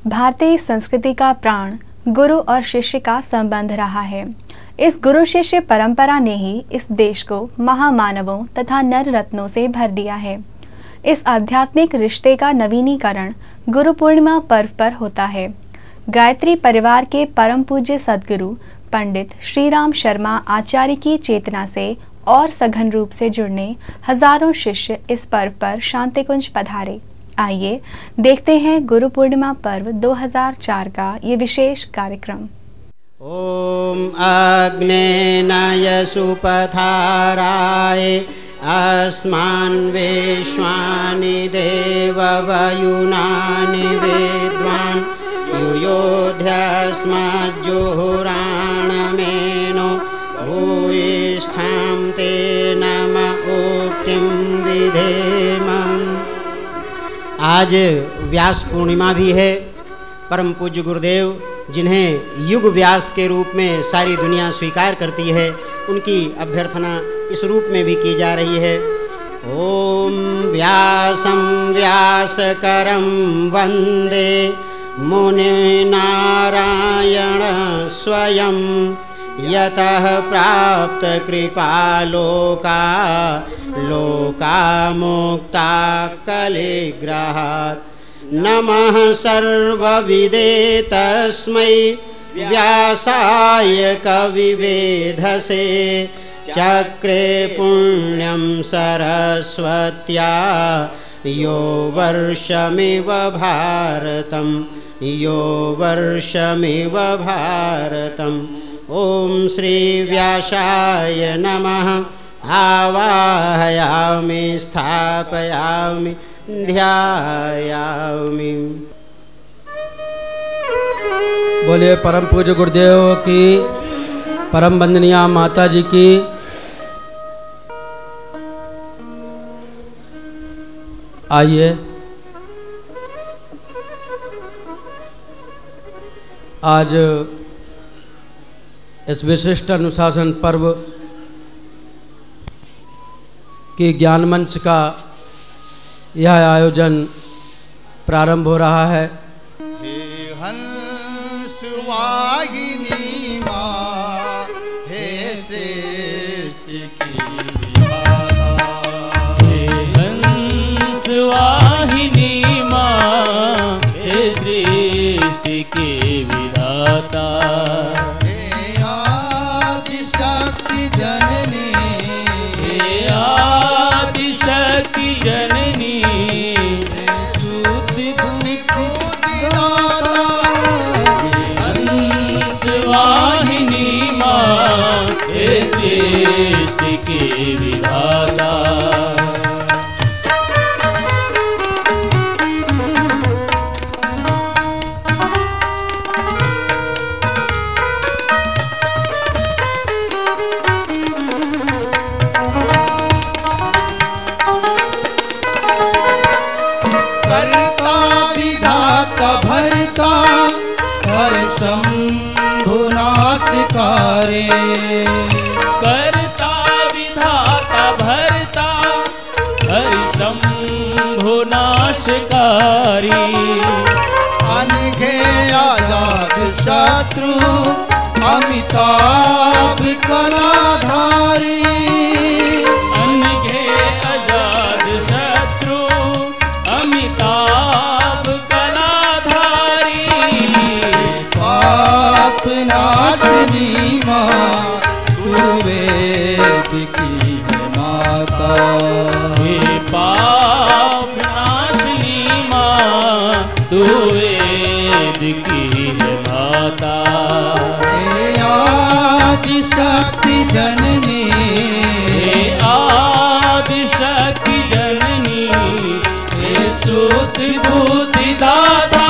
भारतीय संस्कृति का प्राण गुरु और शिष्य का संबंध रहा है। इस गुरु शिष्य परंपरा ने ही इस देश को महामानवों तथा नर रत्नों से भर दिया है। इस आध्यात्मिक रिश्ते का नवीनीकरण गुरु पूर्णिमा पर्व पर होता है। गायत्री परिवार के परम पूज्य सद्गुरु पंडित श्रीराम शर्मा आचार्य की चेतना से और सघन रूप से जुड़ने हजारों शिष्य इस पर्व पर शांतिकुंज पधारे। आइए देखते हैं गुरु पूर्णिमा पर्व 2004 का ये विशेष कार्यक्रम। ओम अग्नेनाय सुपथाराय अस्मान् विश्वानि देववयुनानि विद्वान् युयोध्यस्मज्जुहुराणमेनो भूयिष्ठां ते नम उक्तिं विधेमम्। आज व्यास पूर्णिमा भी है। परम पूज्य गुरुदेव जिन्हें युग व्यास के रूप में सारी दुनिया स्वीकार करती है, उनकी अभ्यर्थना इस रूप में भी की जा रही है। ओम व्यासं व्यासकरं वंदे मुनिनारायण स्वयं यतः प्राप्त कृपा लोका मुक्ता कलिग्रहात्। नमः सर्वविदे तस्मै व्यासाय कविवेधसे चक्रे पुण्यं सरस्वत्या यो वर्षमिव भारतम्। ओम श्री व्यासाय नमः। आवाहयामि स्थापयामि ध्यायामि। बोलिए परम पूज्य गुरुदेव की, परम वंदनीय माता जी की। आइए आज इस विशिष्ट अनुशासन पर्व की ज्ञान मंच का यह आयोजन प्रारंभ हो रहा है। हे हंस वाहिनी माँ, हे श्रेष्ठ की विधाता। हे हंस वाहिनी माँ, हे श्रेष्ठ की विधाता। हे आदि शक्ति जननी, हे आदि शक्ति जननी, श्रेष्ठ के विधाता। कर्ता विधाता भरता हर शंभु नाशकारे। करता विधाता भरता हरि शंभु नाशकारी। अनघे आजाद शत्रु अमिताभ कलाधारी। अनघे आजाद शत्रु अमिताभ कलाधारी। पाप नाशनी माँ, वेद की है माता। हे पाप नाशनी माँ, तू वेद की है माता। हे आदि शक्ति जननी, हे आदि शक्ति जननी, हे सूत बुद्धि दाता।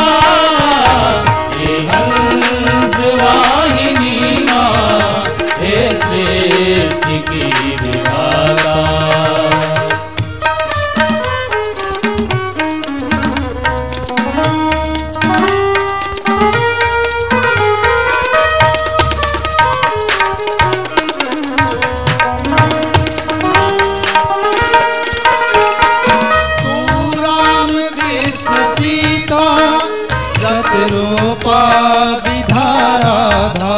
हे हंस वाहिनी माँ, हे श्रेष्ठ की विधाता। तू राम कृष्ण सीता सतरूपा विधाराधार।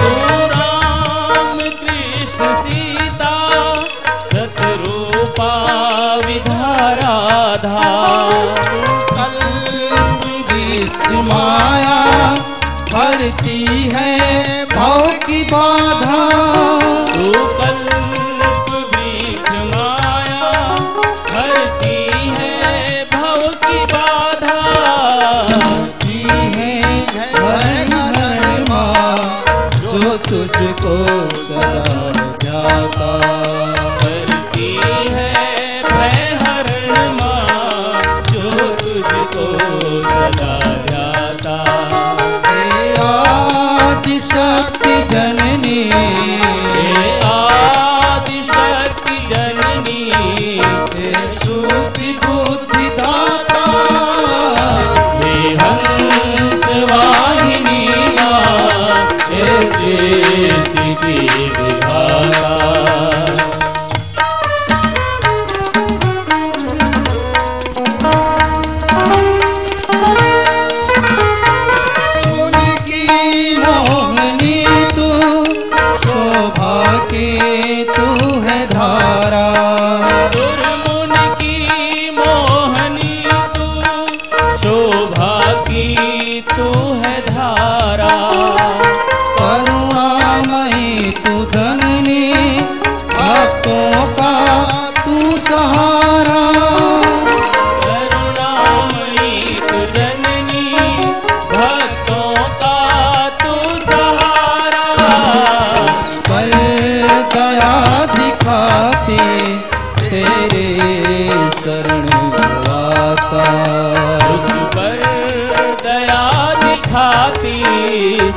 तू राम कृष्ण सीता सतरूपा विधाराधार। कल्प वृक्ष माया हरती है भव की बाधा। तू कल्प वृक्ष माया हरती है भव की बाधा। की है भय माँ जो तुझको सदा ध्याता। करती है भय हरण माँ जो तुझको सदा ध्याता। हे आदि शक्ति जननी हे आदि शक्ति जननी। हे सुखी बुद्धि दाता। हे हंस वाहिनी माँ हे सृष्टि की विधाता। उनकी मोहनी तू शोभा की तू है धारा। सुर मुनि की मोहनी तू शोभा की तू है धारा। करुणामयी तू जननी भक्तों का तू सहारा। करुणामयी तू जननी भक्तों का तू सहारा। पर दया दिखाती तेरे शरण आता। उस पर दया दिखाती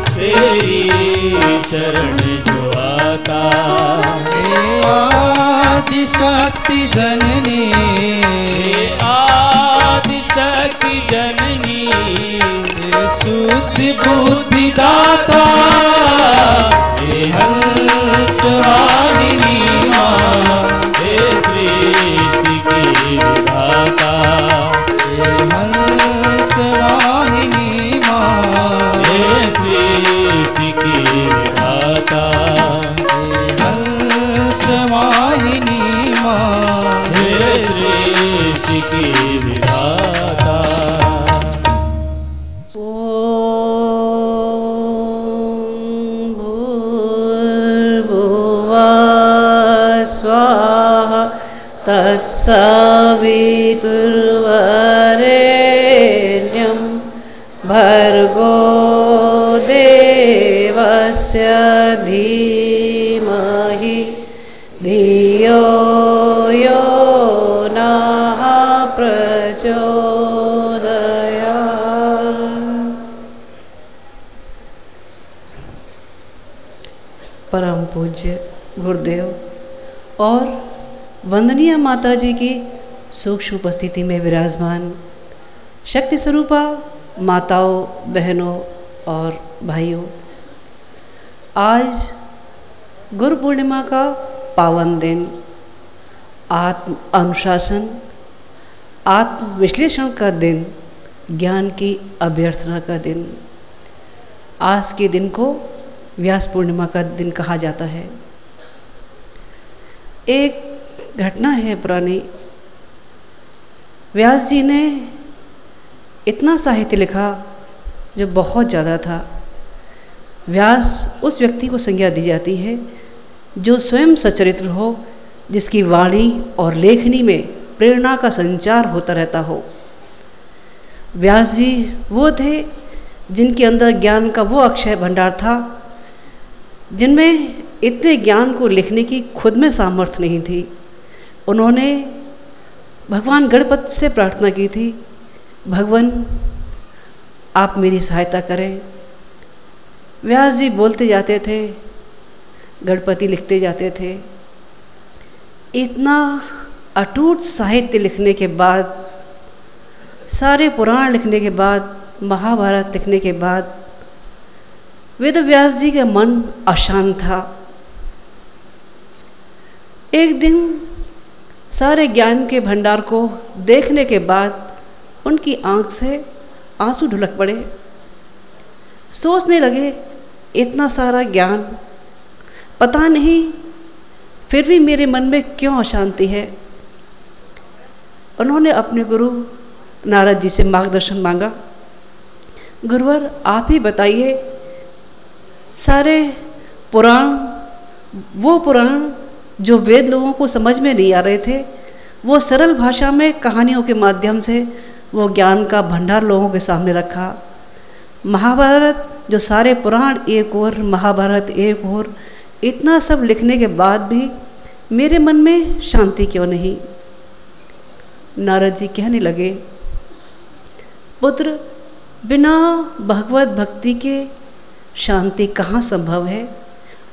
तेरी शरण जो आता। हे आदि शक्ति जननी हे आदि शक्ति जननी। हे शुद्ध बुद्धि दाता। हे हंस वाहिनी माँ हे सृष्टि की विधाता। हे हंस वाहिनी माँ हे सृष्टि की विधाता। हे हंस वाहिनी माँ हे सृष्टि की विधाता। भूर्भुवः स्वाहा तत्सवितुर्वरेण्यं भर्गो देवस्य धीमहि धियो यो नः प्रचोदयात्। परम पूज्य गुरुदेव और वंदनीय माता जी की सूक्ष्म उपस्थिति में विराजमान शक्ति स्वरूपा माताओं, बहनों और भाइयों, आज गुरु पूर्णिमा का पावन दिन, आत्म अनुशासन, आत्म विश्लेषण का दिन, ज्ञान की अभ्यर्थना का दिन। आज के दिन को व्यास पूर्णिमा का दिन कहा जाता है। एक घटना है पुरानी। व्यास जी ने इतना साहित्य लिखा जो बहुत ज़्यादा था। व्यास उस व्यक्ति को संज्ञा दी जाती है जो स्वयं सचरित्र हो, जिसकी वाणी और लेखनी में प्रेरणा का संचार होता रहता हो। व्यास जी वो थे जिनके अंदर ज्ञान का वो अक्षय भंडार था जिनमें इतने ज्ञान को लिखने की खुद में सामर्थ्य नहीं थी। उन्होंने भगवान गणपति से प्रार्थना की थी, भगवान आप मेरी सहायता करें। व्यास जी बोलते जाते थे, गणपति लिखते जाते थे। इतना अटूट साहित्य लिखने के बाद, सारे पुराण लिखने के बाद, महाभारत लिखने के बाद वेद व्यास जी का मन अशांत था। एक दिन सारे ज्ञान के भंडार को देखने के बाद उनकी आंख से आंसू ढुलक पड़े। सोचने लगे, इतना सारा ज्ञान, पता नहीं फिर भी मेरे मन में क्यों अशांति है। उन्होंने अपने गुरु नारद जी से मार्गदर्शन मांगा। गुरुवर, आप ही बताइए, सारे पुराण, वो पुराण जो वेद लोगों को समझ में नहीं आ रहे थे, वो सरल भाषा में कहानियों के माध्यम से वो ज्ञान का भंडार लोगों के सामने रखा। महाभारत, जो सारे पुराण एक और, महाभारत एक और, इतना सब लिखने के बाद भी मेरे मन में शांति क्यों नहीं। नारद जी कहने लगे, पुत्र, बिना भगवत भक्ति के शांति कहाँ संभव है,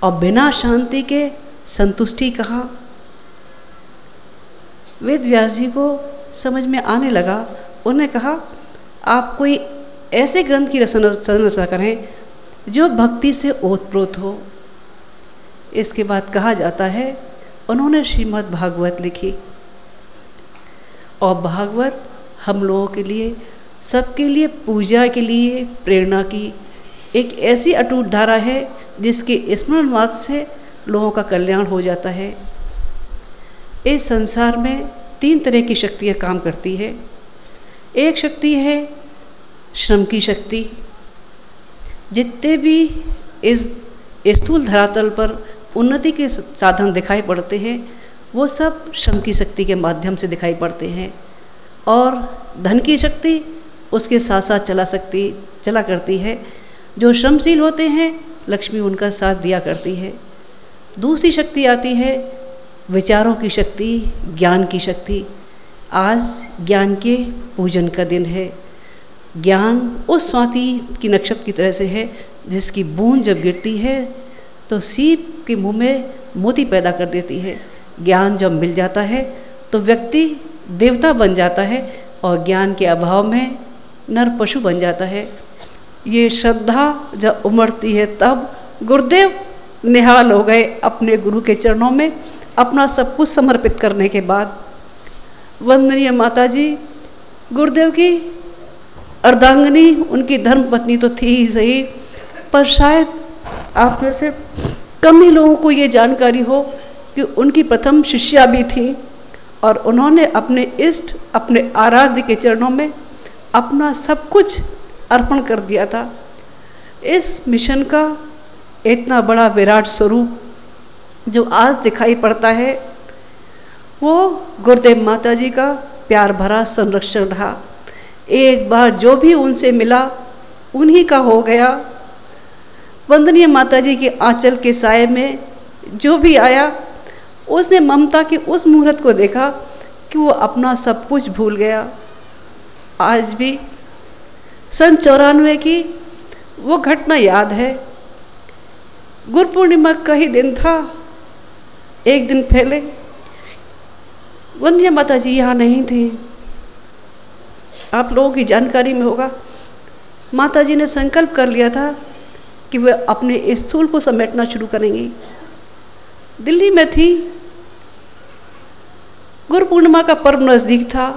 और बिना शांति के संतुष्टि कहाँ। वेद व्यास जी को समझ में आने लगा। उन्होंने कहा, आप कोई ऐसे ग्रंथ की रचना करें जो भक्ति से ओतप्रोत हो। इसके बाद कहा जाता है, उन्होंने श्रीमद् भागवत लिखी। और भागवत हम लोगों के लिए, सबके लिए पूजा के लिए प्रेरणा की एक ऐसी अटूट धारा है जिसके स्मरण मात्र से लोगों का कल्याण हो जाता है। इस संसार में 3 तरह की शक्तियाँ काम करती है। एक शक्ति है श्रम की शक्ति। जितने भी इस स्थूल धरातल पर उन्नति के साधन दिखाई पड़ते हैं, वो सब श्रम की शक्ति के माध्यम से दिखाई पड़ते हैं। और धन की शक्ति उसके साथ साथ चला करती है। जो श्रमशील होते हैं, लक्ष्मी उनका साथ दिया करती है। दूसरी शक्ति आती है विचारों की शक्ति, ज्ञान की शक्ति। आज ज्ञान के पूजन का दिन है। ज्ञान उस स्वाति की नक्षत्र की तरह से है जिसकी बूंद जब गिरती है तो सीप के मुंह में मोती पैदा कर देती है। ज्ञान जब मिल जाता है तो व्यक्ति देवता बन जाता है, और ज्ञान के अभाव में नर पशु बन जाता है। ये श्रद्धा जब उमड़ती है तब गुरुदेव निहाल हो गए अपने गुरु के चरणों में अपना सब कुछ समर्पित करने के बाद। वंदनीय माता जी गुरुदेव की अर्धांगिनी, उनकी धर्म पत्नी तो थी ही सही, पर शायद आप में से कम ही लोगों को ये जानकारी हो कि उनकी प्रथम शिष्या भी थी, और उन्होंने अपने इष्ट, अपने आराध्य के चरणों में अपना सब कुछ अर्पण कर दिया था। इस मिशन का इतना बड़ा विराट स्वरूप जो आज दिखाई पड़ता है, वो गुरुदेव माता जी का प्यार भरा संरक्षण रहा। एक बार जो भी उनसे मिला उन्हीं का हो गया। वंदनीय माता जी के आंचल के साए में जो भी आया, उसने ममता की उस मुहूर्त को देखा कि वो अपना सब कुछ भूल गया। आज भी सन 94 की वो घटना याद है। गुरु पूर्णिमा का ही दिन था। एक दिन पहले वंदनीय माता जी यहाँ नहीं थी। आप लोगों की जानकारी में होगा, माता जी ने संकल्प कर लिया था कि वे अपने स्थूल को समेटना शुरू करेंगी। दिल्ली में थी, गुरु पूर्णिमा का पर्व नज़दीक था।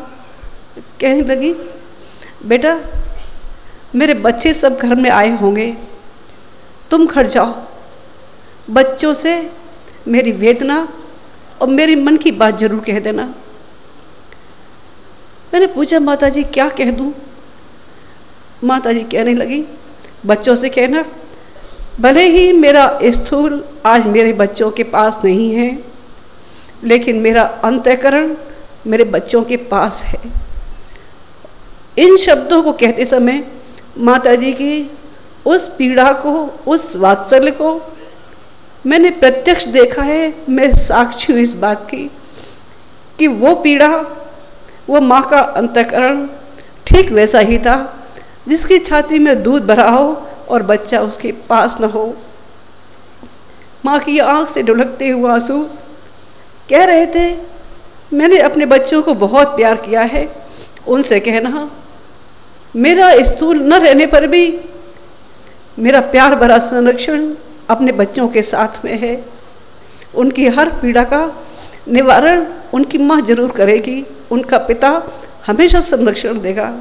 कहने लगी, बेटा मेरे बच्चे सब घर में आए होंगे, तुम घर जाओ, बच्चों से मेरी वेदना और मेरी मन की बात जरूर कह देना। मैंने पूछा, माता जी क्या कह दूं? माता जी कहने लगी, बच्चों से कहना, भले ही मेरा स्थूल आज मेरे बच्चों के पास नहीं है, लेकिन मेरा अंतःकरण मेरे बच्चों के पास है। इन शब्दों को कहते समय माता जी की उस पीड़ा को, उस वात्सल्य को मैंने प्रत्यक्ष देखा है। मैं साक्षी हूँ इस बात की कि वो पीड़ा, वो माँ का अंतःकरण ठीक वैसा ही था जिसकी छाती में दूध भरा हो और बच्चा उसके पास न हो। माँ की आंख से ढुलकते हुए आंसू कह रहे थे, मैंने अपने बच्चों को बहुत प्यार किया है। उनसे कहना, मेरा स्थूल न रहने पर भी मेरा प्यार भरा संरक्षण अपने बच्चों के साथ में है। उनकी हर पीड़ा का निवारण उनकी माँ जरूर करेगी, उनका पिता हमेशा संरक्षण देगा।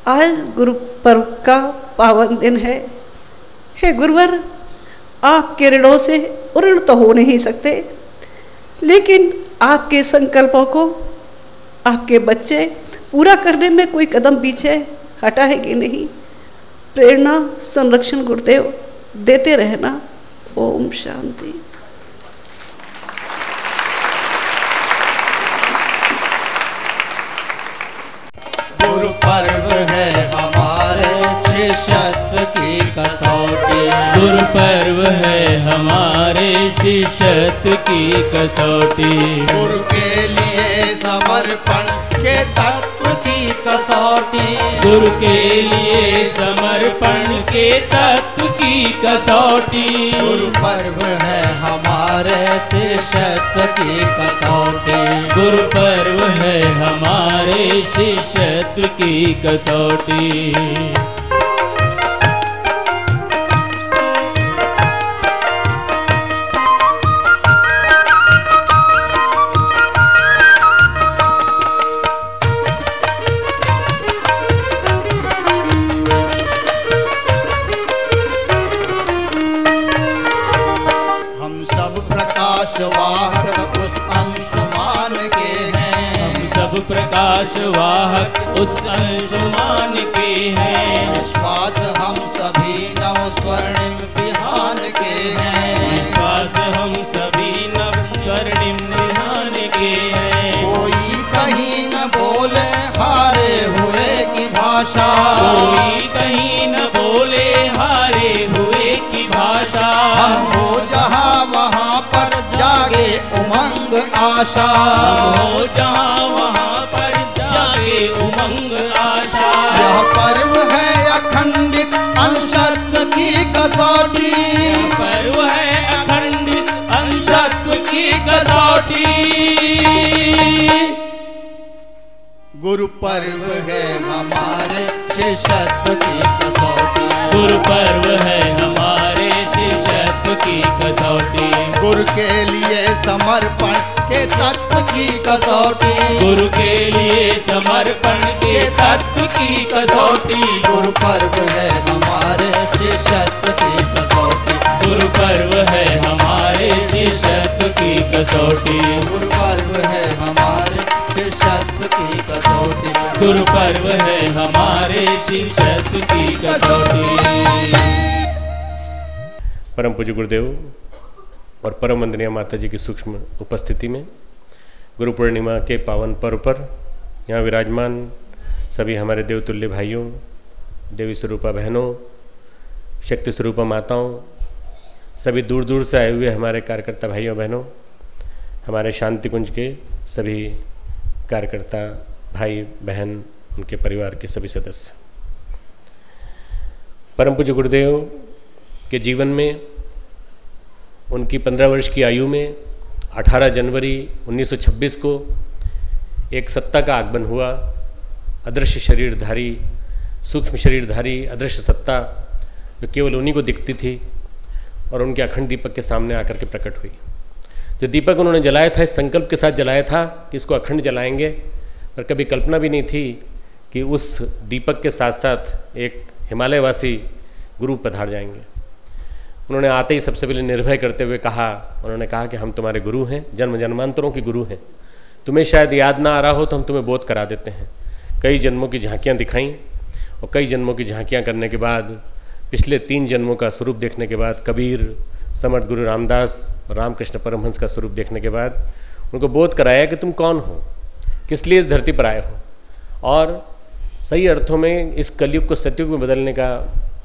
आज गुरु पर्व का पावन दिन है। हे गुरुवर, आपके ऋणों से ऋण तो हो नहीं सकते, लेकिन आपके संकल्पों को आपके बच्चे पूरा करने में कोई कदम पीछे हटाएगी नहीं। प्रेरणा संरक्षण गुरुदेव देते रहना। ओम शांति। गुरु पर्व है हमारे शिष्यत्व की कसौटी। गुरु पर्व है हमारे शिष्यत्व की कसौटी। गुरु के लिए समर्पण के तत्व की कसौटी। गुरु के लिए समर्पण के तत्व की कसौटी। गुरु पर्व है हमारे शिष्यत्व की कसौटी। गुरु पर्व है हमारे शिष्यत्व की कसौटी। प्रकाशवाहक उस अंशुमान के हैं। हम सब प्रकाशवाहक उस अंशुमान के हैं। विश्वास हम सभी नव स्वर्णिम विहान के हैं। विश्वास हम सभी नव स्वर्णिम विहान के हैं। कोई कहीं न बोले हारे हुए की भाषा। कोई कहीं न बोले हारे हुए की भाषा। हम हो जहाँ वहाँ पर जागे उमंग आशा। हम हो जहाँ वहाँ पर जागे उमंग आशा। यह पर्व है अखंडित अंशत्व की कसौटी। यह पर्व है अखंडित अंशत्व की कसौटी। गुरु पर्व है हमारे शिष्यत्व की कसौटी। गुरु पर्व है हमारे शिष्यत्व की कसौटी। गुरु के लिए समर्पण के तत्व की कसौटी। गुरु के लिए समर्पण के तत्व की कसौटी। गुरु पर्व है हमारे शिष्यत्व की कसौटी। गुरु पर्व है हमारे शिष्यत्व की कसौटी। गुरु पर्व है हमारे शिष्यत्व की कसौटी। गुरु पर्व है हमारे शिष्यत्व की कसौटी। परम पूज्य गुरुदेव और परम वंदनीय माता जी की सूक्ष्म उपस्थिति में गुरु पूर्णिमा के पावन पर्व पर यहाँ विराजमान सभी हमारे देवतुल्य भाइयों, देवी स्वरूपा बहनों, शक्ति स्वरूपा माताओं, सभी दूर दूर से आए हुए हमारे कार्यकर्ता भाइयों बहनों, हमारे शांति कुंज के सभी कार्यकर्ता भाई बहन, उनके परिवार के सभी सदस्य, परम पूज्य गुरुदेव के जीवन में उनकी 15 वर्ष की आयु में 18 जनवरी 1926 को एक सत्ता का आगमन हुआ। अदृश्य शरीरधारी, सूक्ष्म शरीरधारी अदृश्य सत्ता जो केवल उन्हीं को दिखती थी और उनके अखंड दीपक के सामने आकर के प्रकट हुई। जो दीपक उन्होंने जलाया था इस संकल्प के साथ जलाया था कि इसको अखंड जलाएंगे, पर कभी कल्पना भी नहीं थी कि उस दीपक के साथ साथ एक हिमालयवासी गुरु पधार जाएंगे। उन्होंने आते ही सबसे पहले निर्भय करते हुए कहा, उन्होंने कहा कि हम तुम्हारे गुरु हैं, जन्म जन्मांतरों के गुरु हैं। तुम्हें शायद याद ना आ रहा हो तो हम तुम्हें बोध करा देते हैं। कई जन्मों की झांकियाँ दिखाईं और कई जन्मों की झांकियाँ करने के बाद, पिछले 3 जन्मों का स्वरूप देखने के बाद, कबीर, समर्थ गुरु रामदास, रामकृष्ण परमहंस का स्वरूप देखने के बाद उनको बोध कराया कि तुम कौन हो, किस लिए इस धरती पर आए हो, और सही अर्थों में इस कलयुग को सतयुग में बदलने का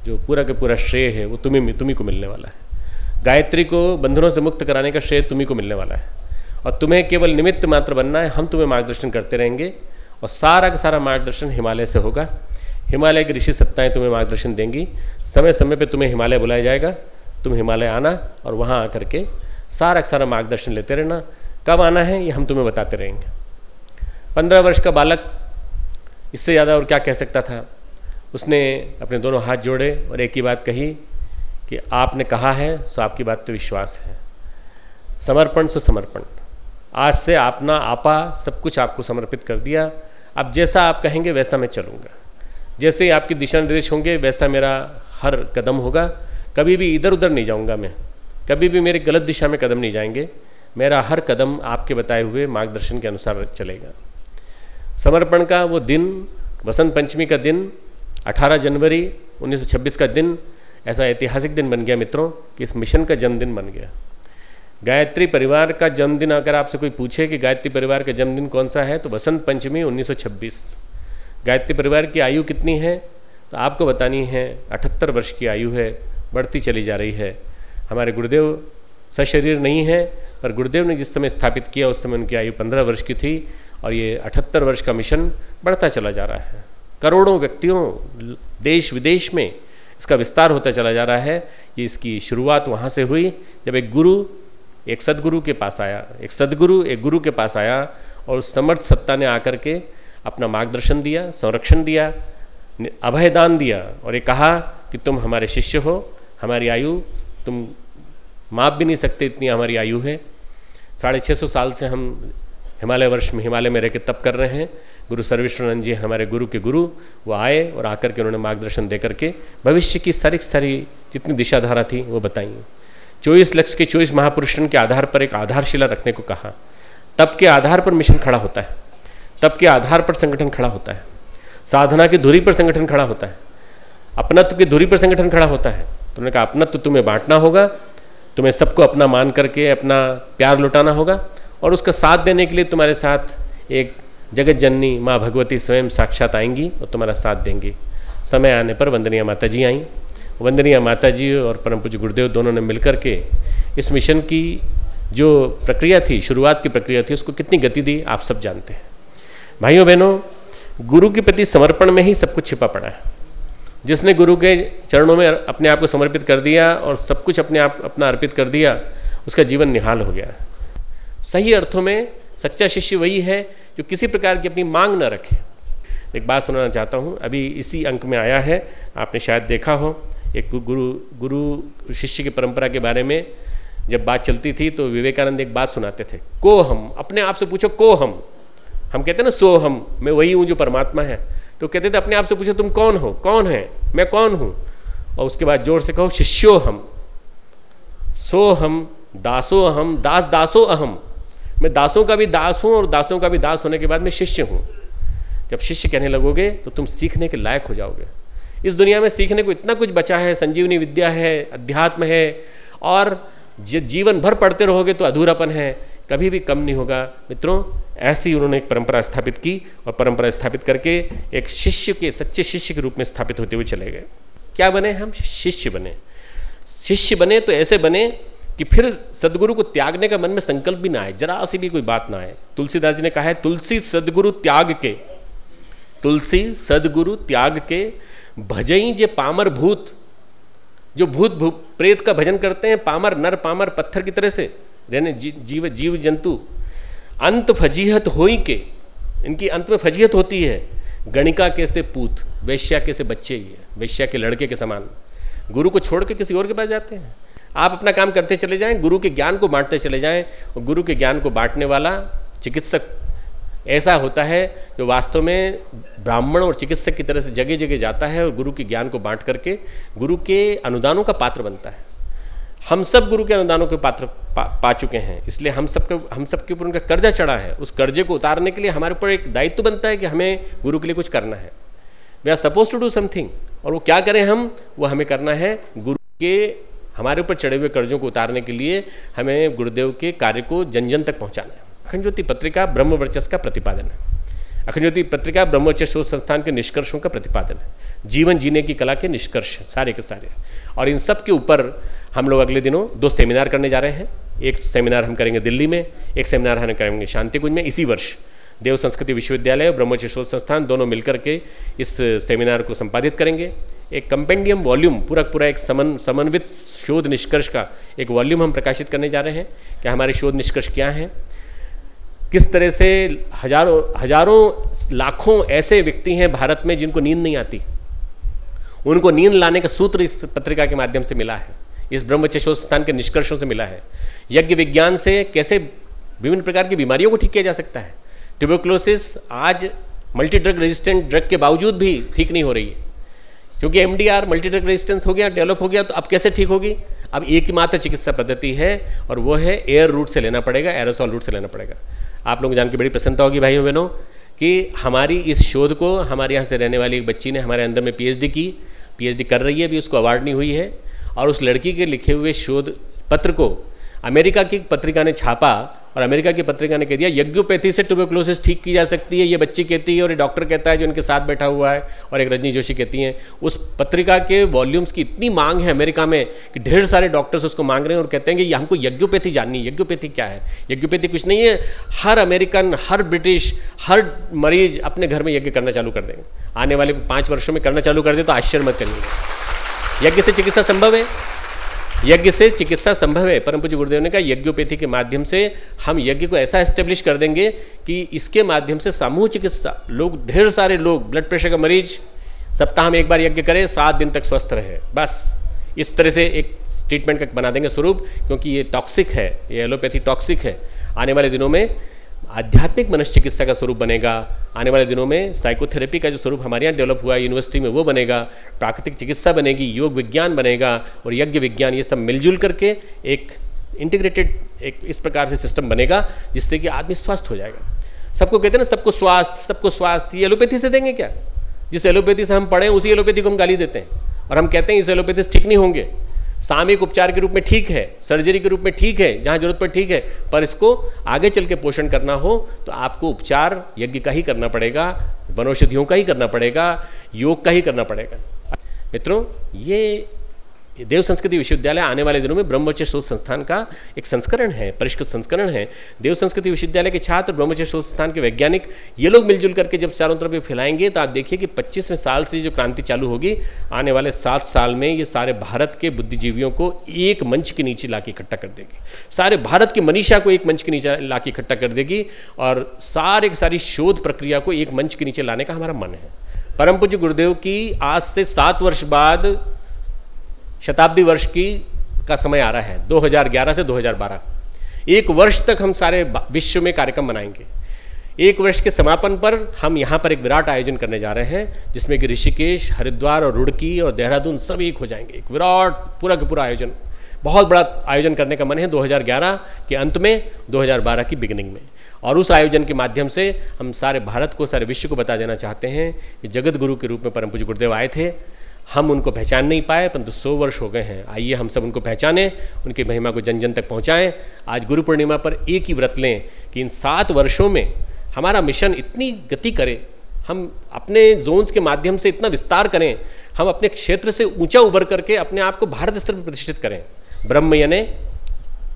जो पूरा का पूरा श्रेय है वो तुम्ही को मिलने वाला है। गायत्री को बंधनों से मुक्त कराने का श्रेय तुम्ही को मिलने वाला है और तुम्हें केवल निमित्त मात्र बनना है। हम तुम्हें मार्गदर्शन करते रहेंगे और सारा का सारा मार्गदर्शन हिमालय से होगा। हिमालय की ऋषि सत्ताएं तुम्हें मार्गदर्शन देंगी। समय समय पे तुम्हें हिमालय बुलाया जाएगा, तुम हिमालय आना और वहाँ आकर के सारा का सारा मार्गदर्शन लेते रहना। कब आना है ये हम तुम्हें बताते रहेंगे। 15 वर्ष का बालक इससे ज़्यादा और क्या कह सकता था। उसने अपने दोनों हाथ जोड़े और एक ही बात कही कि आपने कहा है सो आपकी बात तो विश्वास है, समर्पण सो समर्पण। आज से अपना आपा सब कुछ आपको समर्पित कर दिया। अब जैसा आप कहेंगे वैसा मैं चलूँगा। जैसे ही आपके दिशा निर्देश होंगे वैसा मेरा हर कदम होगा। कभी भी इधर उधर नहीं जाऊंगा मैं, कभी भी मेरे गलत दिशा में कदम नहीं जाएंगे। मेरा हर कदम आपके बताए हुए मार्गदर्शन के अनुसार चलेगा। समर्पण का वो दिन, वसंत पंचमी का दिन, 18 जनवरी 1926 का दिन ऐसा ऐतिहासिक दिन बन गया मित्रों कि इस मिशन का जन्मदिन बन गया। गायत्री परिवार का जन्मदिन अगर आपसे कोई पूछे कि गायत्री परिवार का जन्मदिन कौन सा है, तो वसंत पंचमी 1926। गायत्री परिवार की आयु कितनी है, तो आपको बतानी है 78 वर्ष की आयु है, बढ़ती चली जा रही है। हमारे गुरुदेव सशरीर नहीं है, पर गुरुदेव ने जिस समय स्थापित किया उस समय उनकी आयु 15 वर्ष की थी और ये 78 वर्ष का मिशन बढ़ता चला जा रहा है। करोड़ों व्यक्तियों देश विदेश में इसका विस्तार होता चला जा रहा है। ये इसकी शुरुआत वहाँ से हुई जब एक गुरु एक सदगुरु के पास आया, एक सदगुरु एक गुरु के पास आया और उस समर्थ सत्ता ने आकर के अपना मार्गदर्शन दिया, संरक्षण दिया, अभयदान दिया और ये कहा कि तुम हमारे शिष्य हो, हमारी आयु तुम माप भी नहीं सकते, इतनी हमारी आयु है। 650 साल से हम हिमालय में रह के तप कर रहे हैं। गुरु सर्वेश्वरानंद जी हमारे गुरु के गुरु, वो आए और आकर के उन्होंने मार्गदर्शन दे करके भविष्य की सारी जितनी दिशाधारा थी वो बताई। 24 लक्ष के 24 महापुरुषों के आधार पर एक आधारशिला रखने को कहा। तप के आधार पर मिशन खड़ा होता है, तप के आधार पर संगठन खड़ा होता है, साधना की धुरी पर संगठन खड़ा होता है, अपनत्व की धुरी पर संगठन खड़ा होता है। तो उन्होंने कहा अपनत्व तुम्हें बांटना होगा, तुम्हें सबको अपना मान करके अपना प्यार लुटाना होगा और उसका साथ देने के लिए तुम्हारे साथ एक जगत जननी माँ भगवती स्वयं साक्षात आएंगी और तुम्हारा साथ देंगी। समय आने पर वंदनीय माता जी आईं। वंदनीय माता जी और परम पूज्य गुरुदेव दोनों ने मिलकर के इस मिशन की जो प्रक्रिया थी, शुरुआत की प्रक्रिया थी, उसको कितनी गति दी आप सब जानते हैं। भाइयों बहनों, गुरु के प्रति समर्पण में ही सब कुछ छिपा पड़ा है। जिसने गुरु के चरणों में अपने आप को समर्पित कर दिया और सब कुछ अपना अर्पित कर दिया, उसका जीवन निहाल हो गया। सही अर्थों में सच्चा शिष्य वही है जो किसी प्रकार की अपनी मांग न रखे। एक बात सुनाना चाहता हूँ, अभी इसी अंक में आया है, आपने शायद देखा हो। एक गुरु शिष्य की परंपरा के बारे में जब बात चलती थी तो विवेकानंद एक बात सुनाते थे, को हम। अपने आप से पूछो को हम कहते हैं ना सो हम, मैं वही हूँ जो परमात्मा है। तो कहते थे अपने आप से पूछो तुम कौन हो, कौन है, मैं कौन हूँ। और उसके बाद जोर से कहो शिष्यो हम, सो हम, दासो हम, दासो अहम। मैं दासों का भी दास हूँ और दासों का भी दास होने के बाद मैं शिष्य हूँ। जब शिष्य कहने लगोगे तो तुम सीखने के लायक हो जाओगे। इस दुनिया में सीखने को इतना कुछ बचा है, संजीवनी विद्या है, अध्यात्म है, और जीवन भर पढ़ते रहोगे तो अधूरापन है, कभी भी कम नहीं होगा। मित्रों, ऐसी उन्होंने एक परंपरा स्थापित की और परंपरा स्थापित करके एक शिष्य के, सच्चे शिष्य के रूप में स्थापित होते हुए चले गए। क्या बने हम? शिष्य बने। शिष्य बने तो ऐसे बने कि फिर सदगुरु को त्यागने का मन में संकल्प भी ना आए, जरा सी भी कोई बात ना आए। तुलसीदास जी ने कहा है, तुलसी सदगुरु त्याग के, तुलसी सदगुरु त्याग के भजई जे पामर भूत। जो भूत प्रेत का भजन करते हैं, पामर नर पामर पत्थर की तरह से रहने जीव जंतु, अंत फजीहत होई के, इनकी अंत में फजीहत होती है। गणिका के से पूत, वैश्या के से बच्चे ही है, वैश्या के लड़के के समान। गुरु को छोड़ के किसी और के पास जाते हैं। आप अपना काम करते चले जाएं, गुरु के ज्ञान को बांटते चले जाएं, और गुरु के ज्ञान को बांटने वाला चिकित्सक ऐसा होता है जो वास्तव में ब्राह्मण और चिकित्सक की तरह से जगह जगह जाता है और गुरु के ज्ञान को बांट करके गुरु के अनुदानों का पात्र बनता है। हम सब गुरु के अनुदानों के पात्र पा चुके हैं, इसलिए हम सबके ऊपर उनका कर्जा चढ़ा है। उस कर्जे को उतारने के लिए हमारे ऊपर एक दायित्व बनता है कि हमें गुरु के लिए कुछ करना है। We are suppose to do something, और वो क्या करें हम, वो हमें करना है गुरु के हमारे ऊपर चढ़े हुए कर्जों को उतारने के लिए हमें गुरुदेव के कार्य को जन जन तक पहुंचाना है। अखंड ज्योति पत्रिका ब्रह्म वर्चस्व का प्रतिपादन है। अखंड ज्योति पत्रिका ब्रह्म वर्चस्व शोध संस्थान के निष्कर्षों का प्रतिपादन है। जीवन जीने की कला के निष्कर्ष सारे के सारे, और इन सब के ऊपर हम लोग अगले दिनों 2 सेमिनार करने जा रहे हैं। एक सेमिनार हम करेंगे दिल्ली में, एक सेमिनार हम करेंगे शांति कुंज में। इसी वर्ष देव संस्कृति विश्वविद्यालय और ब्रह्मोच्च शोध संस्थान दोनों मिलकर के इस सेमिनार को संपादित करेंगे। एक कंपेंडियम वॉल्यूम, पूरा एक समन्वित शोध निष्कर्ष का एक वॉल्यूम हम प्रकाशित करने जा रहे हैं कि हमारे शोध निष्कर्ष क्या हैं, किस तरह से हजारों लाखों ऐसे व्यक्ति हैं भारत में जिनको नींद नहीं आती, उनको नींद लाने का सूत्र इस पत्रिका के माध्यम से मिला है, इस ब्रह्मचर्य शोध संस्थान के निष्कर्षों से मिला है। यज्ञ विज्ञान से कैसे विभिन्न प्रकार की बीमारियों को ठीक किया जा सकता है। ट्यूबरकुलोसिस आज मल्टी ड्रग रेजिस्टेंट ड्रग के बावजूद भी ठीक नहीं हो रही है, क्योंकि MDR मल्टी ड्रग रेजिस्टेंस हो गया, डेवलप हो गया, तो अब कैसे ठीक होगी? अब एक ही मात्र चिकित्सा पद्धति है और वो है एयर रूट से लेना पड़ेगा, एरोसॉल रूट से लेना पड़ेगा। आप लोग जान के बड़ी प्रसन्नता होगी भाइयों बहनों कि हमारी इस शोध को हमारे यहाँ से रहने वाली एक बच्ची ने हमारे अंदर में PhD कर रही है, अभी उसको अवार्ड नहीं हुई है, और उस लड़की के लिखे हुए शोध पत्र को अमेरिका की पत्रिका ने छापा और अमेरिका की पत्रिका ने कह दिया यज्ञोपैथी से ट्यूबरकुलोसिस ठीक की जा सकती है। ये बच्ची कहती है और ये डॉक्टर कहता है जो उनके साथ बैठा हुआ है, और एक रजनी जोशी कहती हैं। उस पत्रिका के वॉल्यूम्स की इतनी मांग है अमेरिका में कि ढेर सारे डॉक्टर्स उसको मांग रहे हैं और कहते हैं कि हमको यज्ञोपैथी जाननी है। यज्ञोपैथी क्या है? यज्ञोपैथी कुछ नहीं है, हर अमेरिकन, हर ब्रिटिश, हर मरीज अपने घर में यज्ञ करना चालू कर देंगे। आने वाले 5 वर्षों में करना चालू कर दे तो आश्चर्य मत करिएगा। यज्ञ से चिकित्सा संभव है, यज्ञ से चिकित्सा संभव है। परम पूज्य गुरुदेव ने कहा यज्ञोपैथी के माध्यम से हम यज्ञ को ऐसा एस्टेब्लिश कर देंगे कि इसके माध्यम से समूह चिकित्सा, लोग, ढेर सारे लोग, ब्लड प्रेशर का मरीज सप्ताह में एक बार यज्ञ करे, 7 दिन तक स्वस्थ रहे। बस इस तरह से एक ट्रीटमेंट का बना देंगे स्वरूप, क्योंकि ये टॉक्सिक है, ये एलोपैथी टॉक्सिक है। आने वाले दिनों में आध्यात्मिक मनुष्य चिकित्सा का स्वरूप बनेगा। आने वाले दिनों में साइकोथेरेपी का जो स्वरूप हमारे यहाँ डेवलप हुआ है यूनिवर्सिटी में वो बनेगा, प्राकृतिक चिकित्सा बनेगी, योग विज्ञान बनेगा और यज्ञ विज्ञान, ये सब मिलजुल करके एक इंटीग्रेटेड एक इस प्रकार से सिस्टम बनेगा जिससे कि आदमी स्वस्थ हो जाएगा। सबको कहते हैं ना सबको स्वास्थ्य, ये एलोपैथी से देंगे क्या? जिस एलोपैथी से हम पढ़े उसी एलोपैथी को हम गाली देते हैं और हम कहते हैं इस एलोपैथी से ठीक नहीं होंगे। सामयिक उपचार के रूप में ठीक है, सर्जरी के रूप में ठीक है, जहाँ जरूरत पर ठीक है, पर इसको आगे चल के पोषण करना हो तो आपको उपचार यज्ञ का ही करना पड़ेगा, वनौषधियों का ही करना पड़ेगा, योग का ही करना पड़ेगा। मित्रों, ये देव संस्कृति विश्वविद्यालय आने वाले दिनों में ब्रह्मचर्य शोध संस्थान का एक संस्करण है, परिष्कृत संस्करण है। देव संस्कृति विश्वविद्यालय के छात्र, ब्रह्मचर्य शोध संस्थान के वैज्ञानिक, ये लोग मिलजुल करके जब चारों तरफ फैलाएंगे तो आप देखिए कि 25वें साल से जो क्रांति चालू होगी, आने वाले 7 साल में ये सारे भारत के बुद्धिजीवियों को एक मंच के नीचे ला के इकट्ठा कर देगी, सारे भारत के मनीषा को एक मंच के नीचे ला के इकट्ठा कर देगी और सारे की सारी शोध प्रक्रिया को एक मंच के नीचे लाने का हमारा मन है। परम पूज्य गुरुदेव की आज से 7 वर्ष बाद शताब्दी वर्ष का समय आ रहा है, 2011 से 2012। 1 वर्ष तक हम सारे विश्व में कार्यक्रम मनाएंगे। 1 वर्ष के समापन पर हम यहाँ पर एक विराट आयोजन करने जा रहे हैं जिसमें कि ऋषिकेश, हरिद्वार और रुड़की और देहरादून सब एक हो जाएंगे। एक विराट पूरा का पूरा आयोजन, बहुत बड़ा आयोजन करने का मन है 2011 के अंत में, 2012 की बिगिनिंग में। और उस आयोजन के माध्यम से हम सारे भारत को, सारे विश्व को बता देना चाहते हैं कि जगत गुरु के रूप में परम पूज्य गुरुदेव आए थे। हम उनको पहचान नहीं पाए, परंतु 100 वर्ष हो गए हैं। आइए हम सब उनको पहचानें, उनकी महिमा को जन जन तक पहुंचाएं। आज गुरु पूर्णिमा पर एक ही व्रत लें कि इन 7 वर्षों में हमारा मिशन इतनी गति करे, हम अपने जोन्स के माध्यम से इतना विस्तार करें, हम अपने क्षेत्र से ऊंचा उभर करके अपने आप को भारत स्तर पर प्रतिष्ठित करें। ब्रह्म यानी